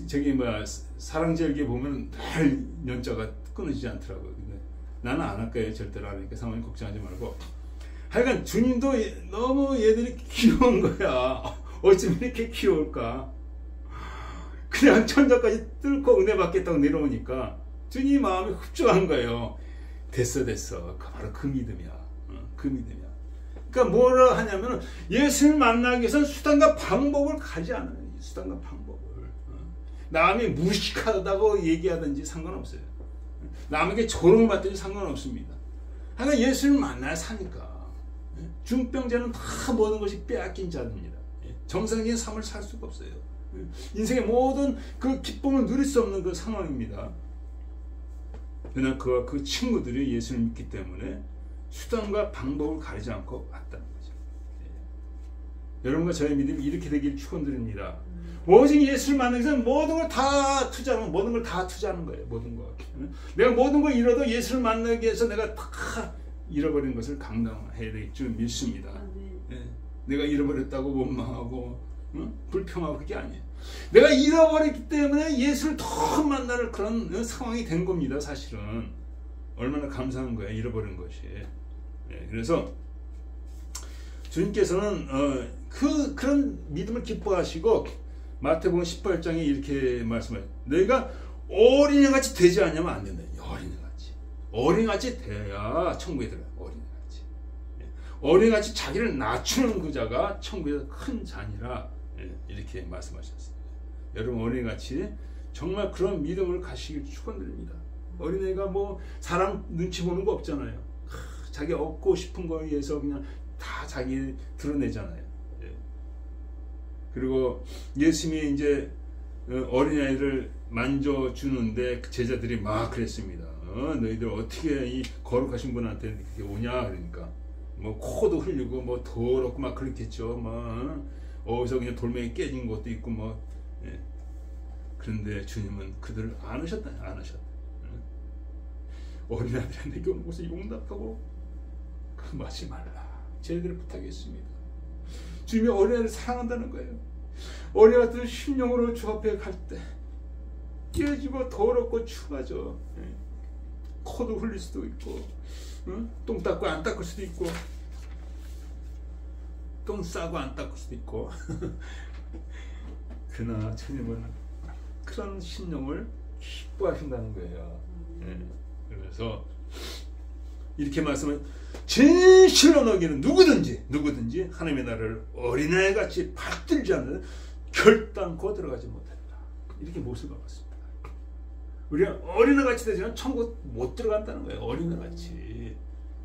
저기 사랑제일기에 보면 늘 연자가 끊어지지 않더라고요. 근데 나는 안 할 거예요. 절대로 안 하니까 사모님 걱정하지 말고. 하여간 주님도 너무 얘들이 귀여운 거야. 어쩜 이렇게 귀여울까? 그냥 천장까지 뚫고 은혜 받겠다고 내려오니까 주님 마음이 흡족한 거예요. 됐어. 바로 그 믿음이야. 그 믿음이야. 그러니까 뭐라 하냐면 예수를 만나기 위해서는 수단과 방법을 가지 않아요. 수단과 방법을. 남이 무식하다고 얘기하든지 상관없어요. 남에게 조롱을 받든지 상관없습니다. 하여간 예수를 만나야 사니까. 중병자는 다 모든 것이 빼앗긴 자입니다. 정상적인 삶을 살 수가 없어요. 인생의 모든 그 기쁨을 누릴 수 없는 그 상황입니다. 그러나 그와 그 친구들이 예수를 믿기 때문에 수단과 방법을 가리지 않고 왔다는 거죠. 여러분과 저의 믿음이 이렇게 되길 축원드립니다. 오직 예수를 만나기 위해서는 모든 걸 다 투자하는 거예요. 모든 거. 내가 모든 걸 잃어도 예수를 만나기 위해서 내가 다 잃어버린 것을 감당해야 될 줄 믿습니다. 예. 내가 잃어버렸다고 원망하고 불평하고 그게 아니에요. 내가 잃어버렸기 때문에 예수를 더 만날 그런 상황이 된 겁니다. 사실은 얼마나 감사한 거야, 잃어버린 것이. 예. 그래서 주님께서는 그런 믿음을 기뻐하시고 마태복음 18장에 이렇게 말씀해요. 너희가 어린애같이 되지 않냐면 안 된다. 어린애같이 돼야 천국에 들어가요. 어린애같이. 어린애같이 자기를 낮추는 그 자가 천국에서 큰 자니라. 이렇게 말씀하셨습니다. 여러분 어린애같이 정말 그런 믿음을 가시길 축원드립니다. 어린애가 뭐 사람 눈치 보는 거 없잖아요. 자기 얻고 싶은 거에 의해서 그냥 다 자기 드러내잖아요. 그리고 예수님이 이제 어린아이를 만져주는데 제자들이 막 그랬습니다. 너희들 어떻게 이 거룩하신 분한테 이렇게 오냐. 그러니까 뭐 코도 흘리고 뭐 더럽고 막 그렇겠죠. 막 어디서 그냥 돌멩이 깨진 것도 있고 뭐. 그런데 주님은 그들을 안 하셨다. 어린아이들한테 이거 무슨 용납하고 그럼 하지 말라. 제대로 부탁했습니다. 주님이 어린아이를 사랑한다는 거예요. 어린아이들 심령으로 주 앞에 갈 때 깨지고 더럽고 추하죠. 코도 흘릴 수도 있고, 똥 닦고 안 닦을 수도 있고, 똥 싸고 안 닦을 수도 있고. 그러나 주님은 그런 심령을 기뻐하신다는 거예요. 그래서 이렇게 말씀을 진실로 너희는 누구든지 하나님의 나라를 어린아이같이 받들지 않는 결단코 들어가지 못한다. 이렇게 못을 박았습니다. 우리가 어린아이같이 되지만 천국 못 들어간다는 거예요. 어린아이같이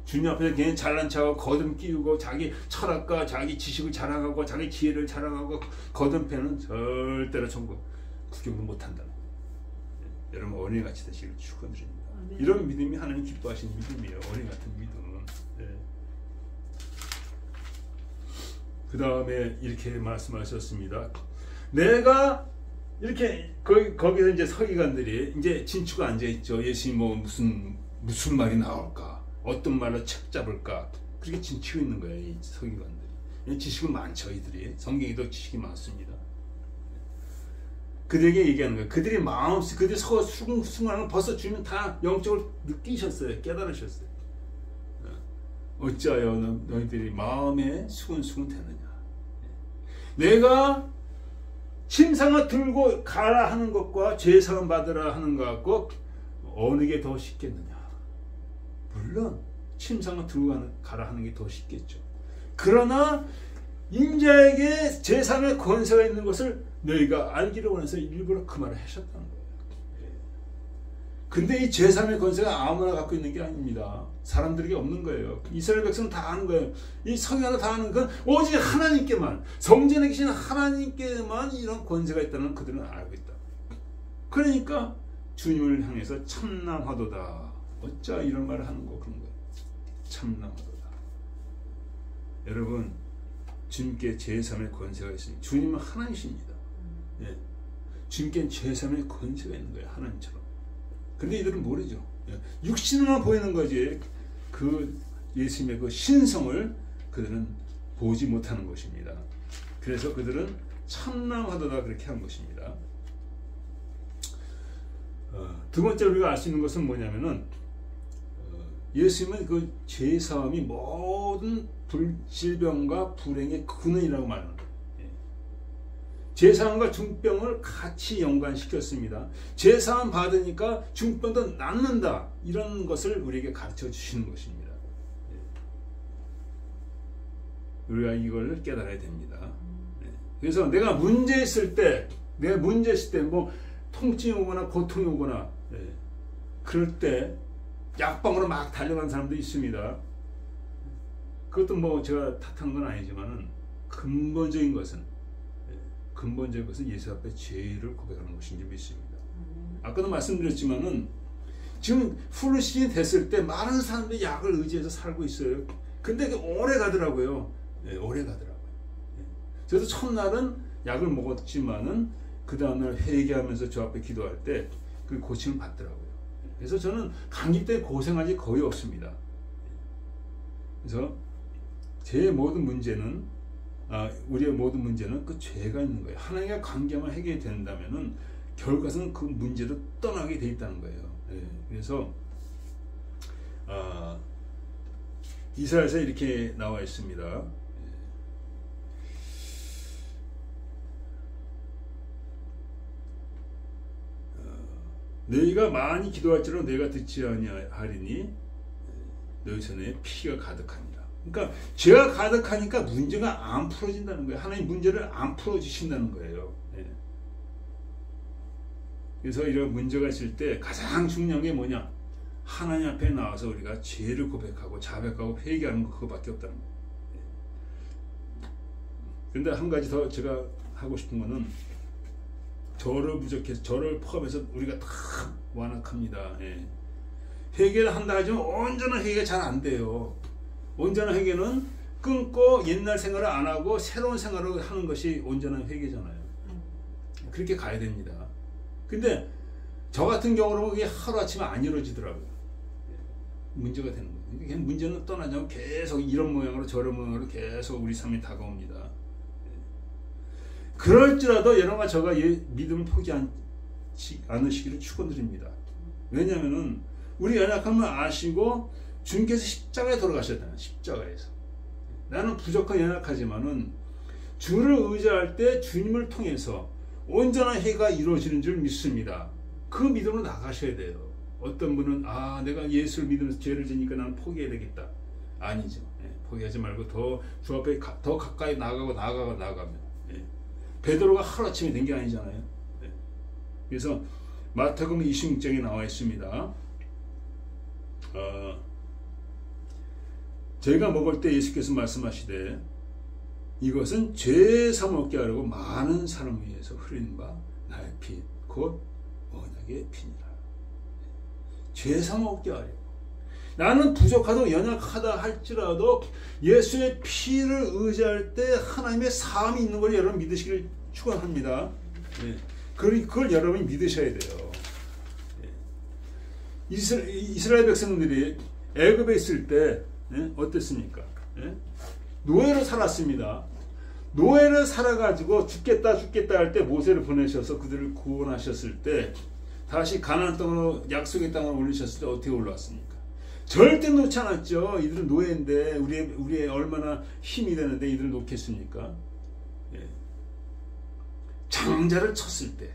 주님 앞에서 그냥 잘난 척하고 거듭 끼우고 자기 철학과 자기 지식을 자랑하고 자기 지혜를 자랑하고 거듭패는 절대로 천국 구경도 못한다는 거예요. 여러분 어린아이같이 되시길 축원드립니다. 이런 믿음이 하나님 기뻐하시는 믿음이에요. 어린 같은 믿음. 그 다음에 이렇게 말씀하셨습니다. 내가 이렇게 거기서 이제 서기관들이 이제 진추가 앉아 있죠. 예수님 뭐 무슨 말이 나올까, 어떤 말로 책 잡을까 그렇게 진추고 있는 거예요. 이 서기관들이. 지식은 많죠. 이들이 성경에도 지식이 많습니다. 그들에게 얘기하는 거예요. 그들이 마음속, 그들이 수긍하는 걸 벌써 주님 다 영적으로 느끼셨어요. 깨달으셨어요. 어찌하여 너희들이 마음에 수근수근 되느냐. 내가 침상을 들고 가라 하는 것과 죄사함 받으라 하는 것 같고 어느 게 더 쉽겠느냐. 물론 침상을 들고 가라 하는 게 더 쉽겠죠. 그러나 인자에게 제3의 권세가 있는 것을 너희가 알기를 원해서 일부러 그 말을 하셨다는 거예요. 근데 이 제3의 권세가 아무나 갖고 있는 게 아닙니다. 사람들에게 없는 거예요. 이스라엘 백성은 다 아는 거예요. 이 서기관도 다 아는 건 오직 하나님께만, 성전에 계신 하나님께만 이런 권세가 있다는 그들은 알고 있다. 그러니까 주님을 향해서 참남하도다. 어쩌 이런 말을 하는 거 그런 거예요. 참남하도다. 여러분 주님께 제3의 권세가 있습니다. 주님은 하나님이십니다. 예. 주님께는 제3의 권세가 있는 거예요. 하나님처럼. 근데 이들은 모르죠. 예. 육신으로만 보이는 거지 그 예수님의 그 신성을 그들은 보지 못하는 것입니다. 그래서 그들은 참남하도다 그렇게 한 것입니다. 두 번째 우리가 알 수 있는 것은 뭐냐면은 예수님은 그 죄사함이 모든 질병과 불행의 근원이라고 말하는 거예요. 죄사함과 중병을 같이 연관시켰습니다. 죄사함 받으니까 중병도 낫는다. 이런 것을 우리에게 가르쳐 주시는 것입니다. 우리가 이걸 깨달아야 됩니다. 그래서 내가 문제 있을 때 뭐 통증이 오거나 고통이 오거나 그럴 때 약방으로 막 달려가는 사람도 있습니다. 그것도 뭐 제가 탓하는 건 아니지만은 근본적인 것은 예수 앞에 죄를 고백하는 것인 줄 믿습니다. 아까도 말씀드렸지만은 지금 플루 시즌이 됐을 때 많은 사람들이 약을 의지해서 살고 있어요. 근데 오래 가더라고요. 오래 가더라고요. 그래서 첫날은 약을 먹었지만은 그 다음날 회개하면서 저 앞에 기도할 때 그 고침을 받더라고요. 그래서 저는 감기 때 고생한 지 거의 없습니다. 그래서 제 모든 문제는 우리의 모든 문제는 그 죄가 있는 거예요. 하나님과 관계만 해결이 된다면은 결과는 그 문제로 떠나게 돼 있다는 거예요. 예, 그래서 이사야서 이렇게 나와 있습니다. 너희가 많이 기도할지라도 내가 듣지 아니하리니 너희 손에 피가 가득하니라. 그러니까 죄가 가득하니까 문제가 안 풀어진다는 거예요. 하나님 문제를 안 풀어주신다는 거예요. 예. 그래서 이런 문제가 있을 때 가장 중요한 게 뭐냐? 하나님 앞에 나와서 우리가 죄를 고백하고 자백하고 회개하는 거 그거밖에 없다는 거예요. 그런데 한 가지 더 제가 하고 싶은 거는 저를 부족해서 저를 포함해서 우리가 다 완악합니다. 예. 회개를 한다 하지만 온전한 회개가 잘 안 돼요. 온전한 회개는 끊고 옛날 생활을 안 하고 새로운 생활을 하는 것이 온전한 회개잖아요. 그렇게 가야 됩니다. 근데 저 같은 경우는 그게 하루아침에 안 이루어지더라고요. 문제가 되는 거예요. 문제는 떠나지 않고 계속 이런 모양으로 저런 모양으로 계속 우리 삶에 다가옵니다. 그럴지라도 여러분과 저가 믿음을 포기하지 않으시기를 축원드립니다. 왜냐하면 우리 연약함을 아시고 주님께서 십자가에 돌아가셨잖아요. 십자가에서 나는 부족한 연약하지만은 주를 의지할 때 주님을 통해서 온전한 회개가 이루어지는 줄 믿습니다. 그 믿음으로 나가셔야 돼요. 어떤 분은 내가 예수를 믿으면서 죄를 지니까 나는 포기해야 되겠다. 아니죠. 포기하지 말고 더 주 앞에 더 가까이 나가면 베드로가 하루아침에 된 게 아니잖아요. 그래서 마태복음 26장에 나와 있습니다. 저희가 먹을 때 예수께서 말씀하시되 이것은 죄 사먹게 하려고 많은 사람을 위해서 흘린 바 나의 피 곧 언약의 피니라. 죄 사먹게 하려고. 나는 부족하고 연약하다 할지라도 예수의 피를 의지할 때 하나님의 사함이 있는 걸 여러분 믿으시기를 축원합니다. 그걸 여러분이 믿으셔야 돼요. 이스라엘 백성들이 애굽에 있을 때 어땠습니까? 노예로 살았습니다. 노예를 살아가지고 죽겠다 할 때 모세를 보내셔서 그들을 구원하셨을 때 다시 가나안 땅으로 약속의 땅으로 올리셨을 때 어떻게 올라왔습니까? 절대 놓지 않았죠. 이들은 노예인데 우리의 얼마나 힘이 되는데 이들을 놓겠습니까? 장자를 쳤을 때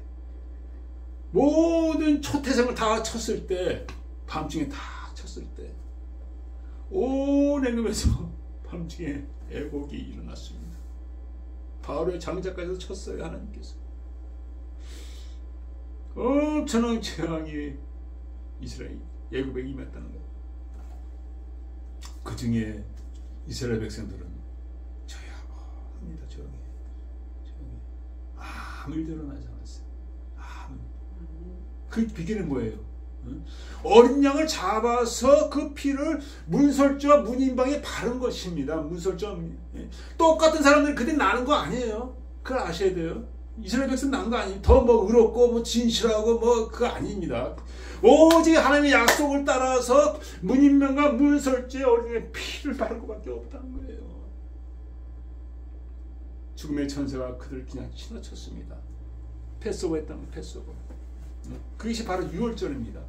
모든 초태생을 다 쳤을 때 밤중에 다 쳤을 때 온 애굽에서 밤중에 애곡이 일어났습니다. 바로의 장자까지도 쳤어요. 하나님께서 엄청난 재앙이 이스라엘 애굽에 임했다는 거예요. 그 중에 이스라엘 백성들은 저야 합니다. 조용히 아무 일도 일어나지 않았어요. 그 비결은 뭐예요? 어린 양을 잡아서 그 피를 문설주와 문인방에 바른 것입니다. 문설주와 똑같은 사람들이 그때 나는 거 아니에요. 그걸 아셔야 돼요. 이스라엘 백성 난 거 아니에요. 더 의롭고 진실하고 그거 아닙니다. 오직 하나님의 약속을 따라서 문인명과 문설주의 어린이의 피를 바른 것밖에 없다는 거예요. 죽음의 천사가 그들을 그냥 지나쳤습니다. 패스오버 했다는 패스오버. 그것이 바로 유월절입니다.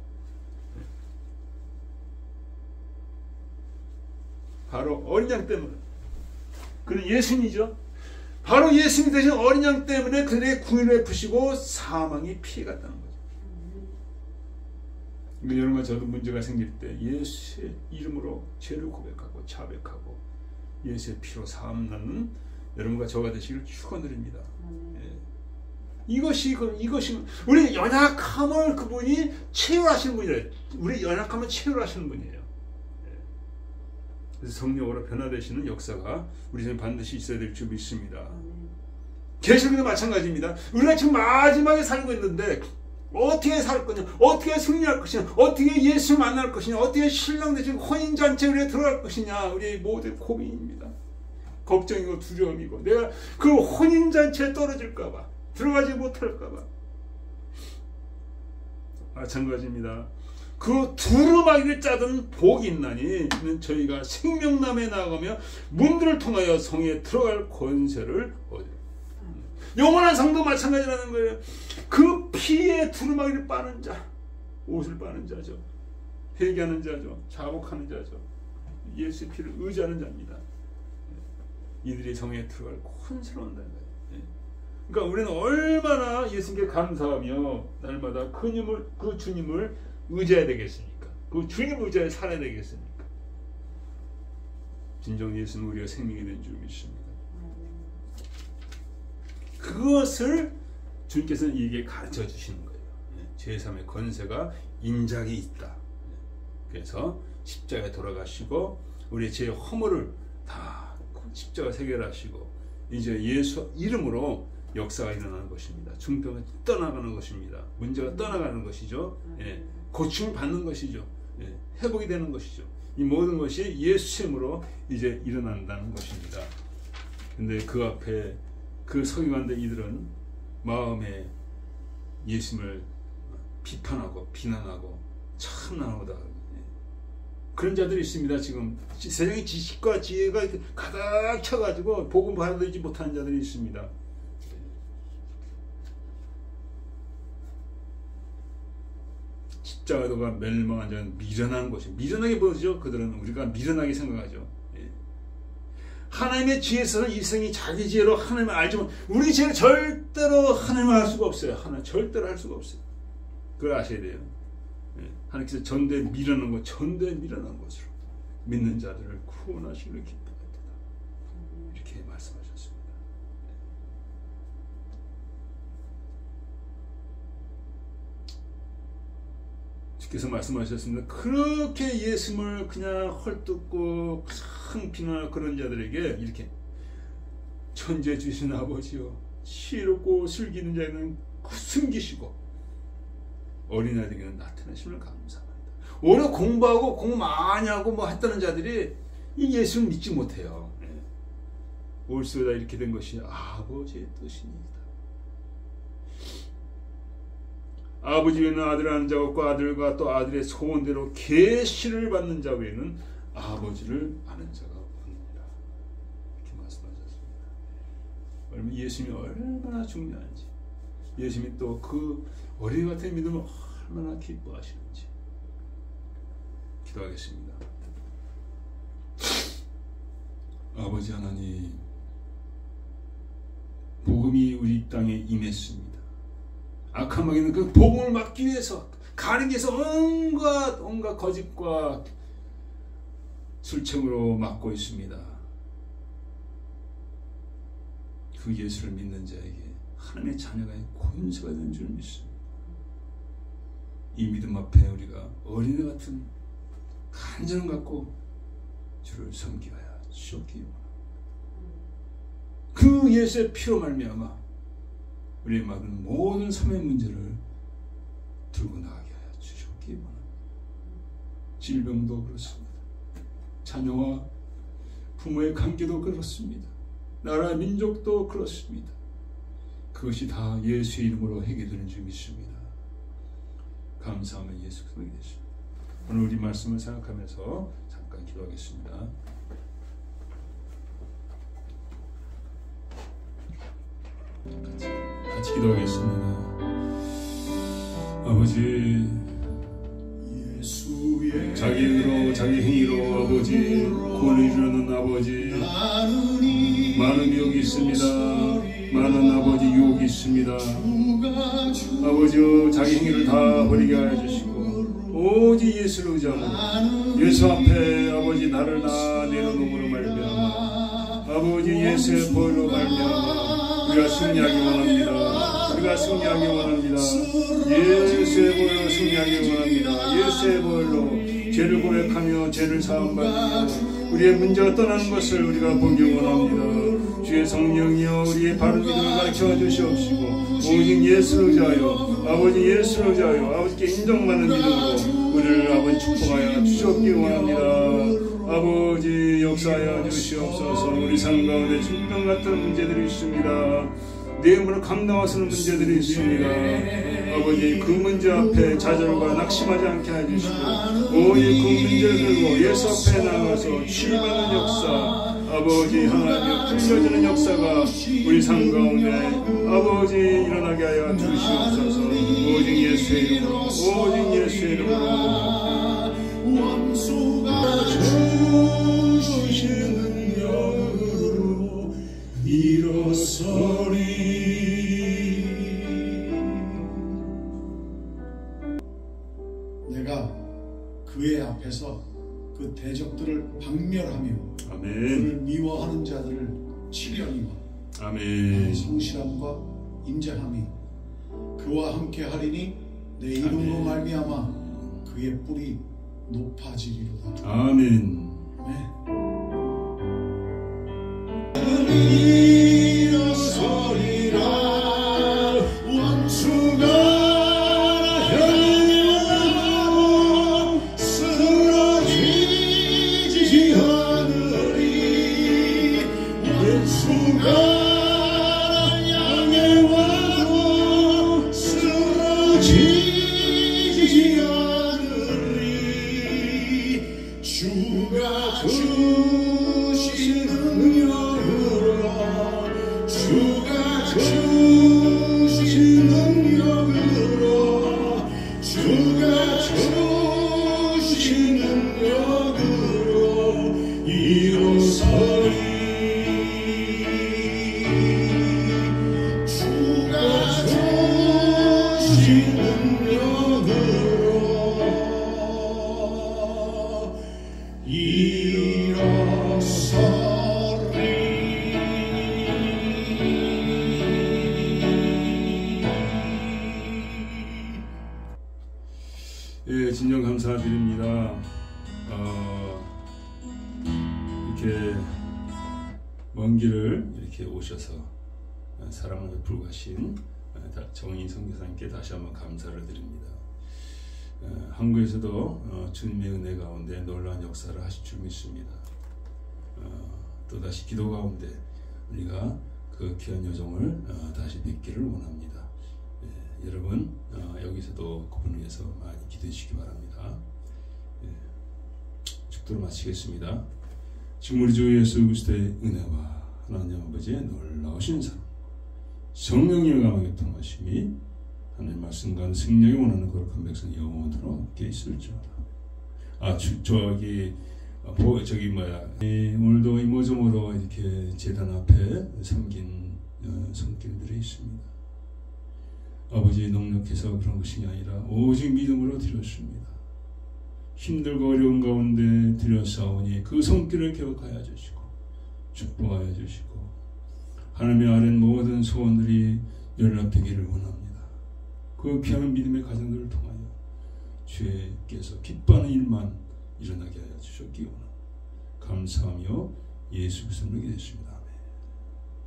바로 어린 양 때문에. 그는 예수님이죠. 바로 예수님 대신 어린 양 때문에 그들의 구인을 베푸시고 사망이 피해갔다는 거죠. 여러분과 저도 문제가 생길 때 예수의 이름으로 죄를 고백하고 자백하고 예수의 피로 사함 나는 여러분과 저가 되시기를 축원드립니다. 이것이 우리 연약함을 그분이 채울하시는 분이래요. 우리 연약함을 채울하시는 분이에요. 그래서 성령으로 변화되시는 역사가 우리 삶에 반드시 있어야 될 줄 믿습니다. 계시록도 마찬가지입니다. 우리가 지금 마지막에 살고 있는데 어떻게 살 거냐, 어떻게 승리할 것이냐, 어떻게 예수 만날 것이냐, 어떻게 신랑 대신 혼인잔치에 우리가 들어갈 것이냐, 우리의 모든 고민입니다. 걱정이고 두려움이고 내가 그 혼인잔치에 떨어질까봐, 들어가지 못할까봐. 마찬가지입니다. 그 두루마기를 짜든 복이 있나니 이는 저희가 생명남에 나아가며 문들을 통하여 성에 들어갈 권세를 얻어요. 영원한 성도 마찬가지라는 거예요. 그 피에 두루마기를 빠는 자, 옷을 빠는 자죠. 회개하는 자죠. 자복하는 자죠. 예수의 피를 의지하는 자입니다. 이들이 성에 들어갈 권세를 얻는다는 거예요. 그러니까 우리는 얼마나 예수님께 감사하며 날마다 그 주님을 의지해야 되겠습니까? 그 주님을 의지해 살아야 되겠습니까? 진정 예수는 우리가 생명이 된 줄 믿습니다. 그것을 주님께서는 이게 가르쳐 주시는 거예요. 제3의 권세가 인자에 있다. 그래서 십자가에 돌아가시고 우리의 죄의 허물을 다 십자가 해결하시고 이제 예수 이름으로 역사가 일어나는 것입니다. 중병이 떠나가는 것입니다. 문제가 떠나가는 것이죠. 고침을 받는 것이죠. 회복이 되는 것이죠. 이 모든 것이 예수 이름으로 이제 일어난다는 것입니다. 근데 그 앞에 그 서기관들 이들은 마음에 예수님을 비판하고 비난하고 참나오다. 그런 자들이 있습니다. 지금 세상의 지식과 지혜가 가득 차가지고 복음 받아들이지 못하는 자들이 있습니다. 십자가도가 멸망한 자는 미련한 것이 미련하게 보죠. 그들은 우리가 미련하게 생각하죠. 하나님의 지혜에서는 이생이 자기 지혜로 하나님을 알지만 우리 지혜는 절대로 하나님을 알 수가 없어요. 하나님 절대로 할 수가 없어요. 그걸 아셔야 돼요. 하나님께서 전대에 미련한 것, 전대에 미련한 것으로 믿는 자들을 구원하시기를 기뻐하다. 이렇게 말씀하셨습니다. 주께서 말씀하셨습니다. 그렇게 예수님을 그냥 헐뜯고 큰 비난하는 그런 자들에게 이렇게 천재 주신 아버지여 시롭고 슬기는 자에는 숨기시고 어린아이들에게는 나타나심을 감사합니다. 오래 공부하고 공부 많이 하고 뭐 했다는 자들이 이 예수를 믿지 못해요. 올소이다 이렇게 된 것이 아버지의 뜻입니다. 아버지 외에는 아들을 아는 자가 없고 아들과 또 아들의 소원대로 계시를 받는 자 외에는 아버지를 아는 자가 없느니라. 이렇게 말씀하셨습니다. 예수님이 얼마나 중요한지, 예수님이 또 그 어린이 같은 믿음을 얼마나 기뻐하시는지 기도하겠습니다. 아버지 하나님, 복음이 우리 땅에 임했습니다. 악한 마귀는 그 복음을 막기 위해서 가리기 위해서 온갖 거짓과 술책으로 막고 있습니다. 그 예수를 믿는 자에게 하나님의 자녀가 권세가 되는 줄 믿습니다. 이 믿음 앞에 우리가 어린애 같은 간절함 갖고 주를 섬기하여 주옵기 원합니다. 그 예수의 피로 말미암아 우리의 막은 모든 삶의 문제를 들고 나가게 하여 주시옵기 원합니다. 질병도 그렇습니다. 자녀와 부모의 관계도 그렇습니다. 나라 민족도 그렇습니다. 그것이 다 예수의 이름으로 해결되는 줄 믿습니다. 감사하며 예수 그리스도의 되십니다. 오늘 우리 말씀을 생각하면서 잠깐 기도하겠습니다. 같이 기도하겠습니다. 아버지, 자기 힘으로 자기 행위로 아버지 구원을 주려는 아버지 많은 유혹이 있습니다. 많은 아버지 유혹이 있습니다. 아버지 자기 행위를 다 버리게 하여 주시고 오직 예수를 의지하고 예수 앞에 아버지 나를 내려놓음으로 말미암아 아버지 예수의 보혈로 말미암아 우리가 승리하기 원합니다. 우리가 승리하기 원합니다. 예수의 보혈로 승리하기 원합니다. 예수의 보혈로 죄를 고백하며 죄를 사함받으며 우리의 문제가 떠나는 것을 우리가 보기 원합니다. 주의 성령이여 우리의 바른 믿음을 가르쳐 주시옵시고 오직 예수를 의지하여 아버지 예수를 의지하여 아버지께 인정받는 믿음으로 우리를 아버지 축복하여 주시옵기 원합니다. 아버지 역사하여 주시옵소서. 우리 삶 가운데 중병 같은 문제들이 있습니다. 내 힘으로 감당하시는 문제들이 있습니다. 아버지 그 문제 앞에 좌절과 낙심하지 않게 해주시고 오직 그 문제를 들고 예수 앞에 나가서 치유받는 역사 아버지 하나님 풀려지는 역사가 우리 삶 가운데 아버지 일어나게 하여 주시옵소서. 오직 예수의 이름으로 오직 예수의 이름으로 원수가 주시는 능력으로 일어서리. 내가 그의 앞에서 그 대적들을 박멸하며 아멘. 그를 미워하는 자들을 치려니와 아멘. 성실함과 인자함이 그와 함께 하리니 내 이름으로 말미암아 그의 뿔이 높아지리로다. 아멘. 일어서리라. 원수가 향하고 쓰러지지 않으리. 원수가 향해 와도 쓰러지지 않으리. 주가 주신 능력으로 주가 주신 능력으로 주가 주신 능력으로 일어서리. 주가 주신 능력으로 예, 진정 감사드립니다. 이렇게 먼 길을 이렇게 오셔서 사랑을 베풀고 가신 정인 선교사님께 다시 한번 감사를 드립니다. 한국에서도 주님의 은혜 가운데 놀라운 역사를 하실 줄 믿습니다. 또다시 기도 가운데 우리가 그 귀한 여정을 다시 뵙기를 원합니다. 여러분 여기서도 그분을 위해서 많이 기도해 주시기 바랍니다. 축도를 마치겠습니다. 지금 우리 주 예수 그리스도의 은혜와 하나님 아버지의 놀라우신 사랑, 성령님의 감화에 통하심이 하나님 말씀과 승령이 원하는 거룩한 백성 영원토록 함께 있을지어다. 오늘도 이모저모로 이렇게 제단 앞에 섬긴 손길들이 있습니다. 아버지 넉넉해서 그런 것이 아니라 오직 믿음으로 드렸습니다. 힘들고 어려운 가운데 드렸사오니 그 손길을 기억하여 주시고 축복하여 주시고 하나님의 아랜 모든 소원들이 연락되기를 원합니다. 그 귀한 믿음의 가정들을 통하여 주께서 기뻐하는 일만 일어나게 하여 주셨기 원합니다. 감사하며 예수 그리스도를 기도했습니다.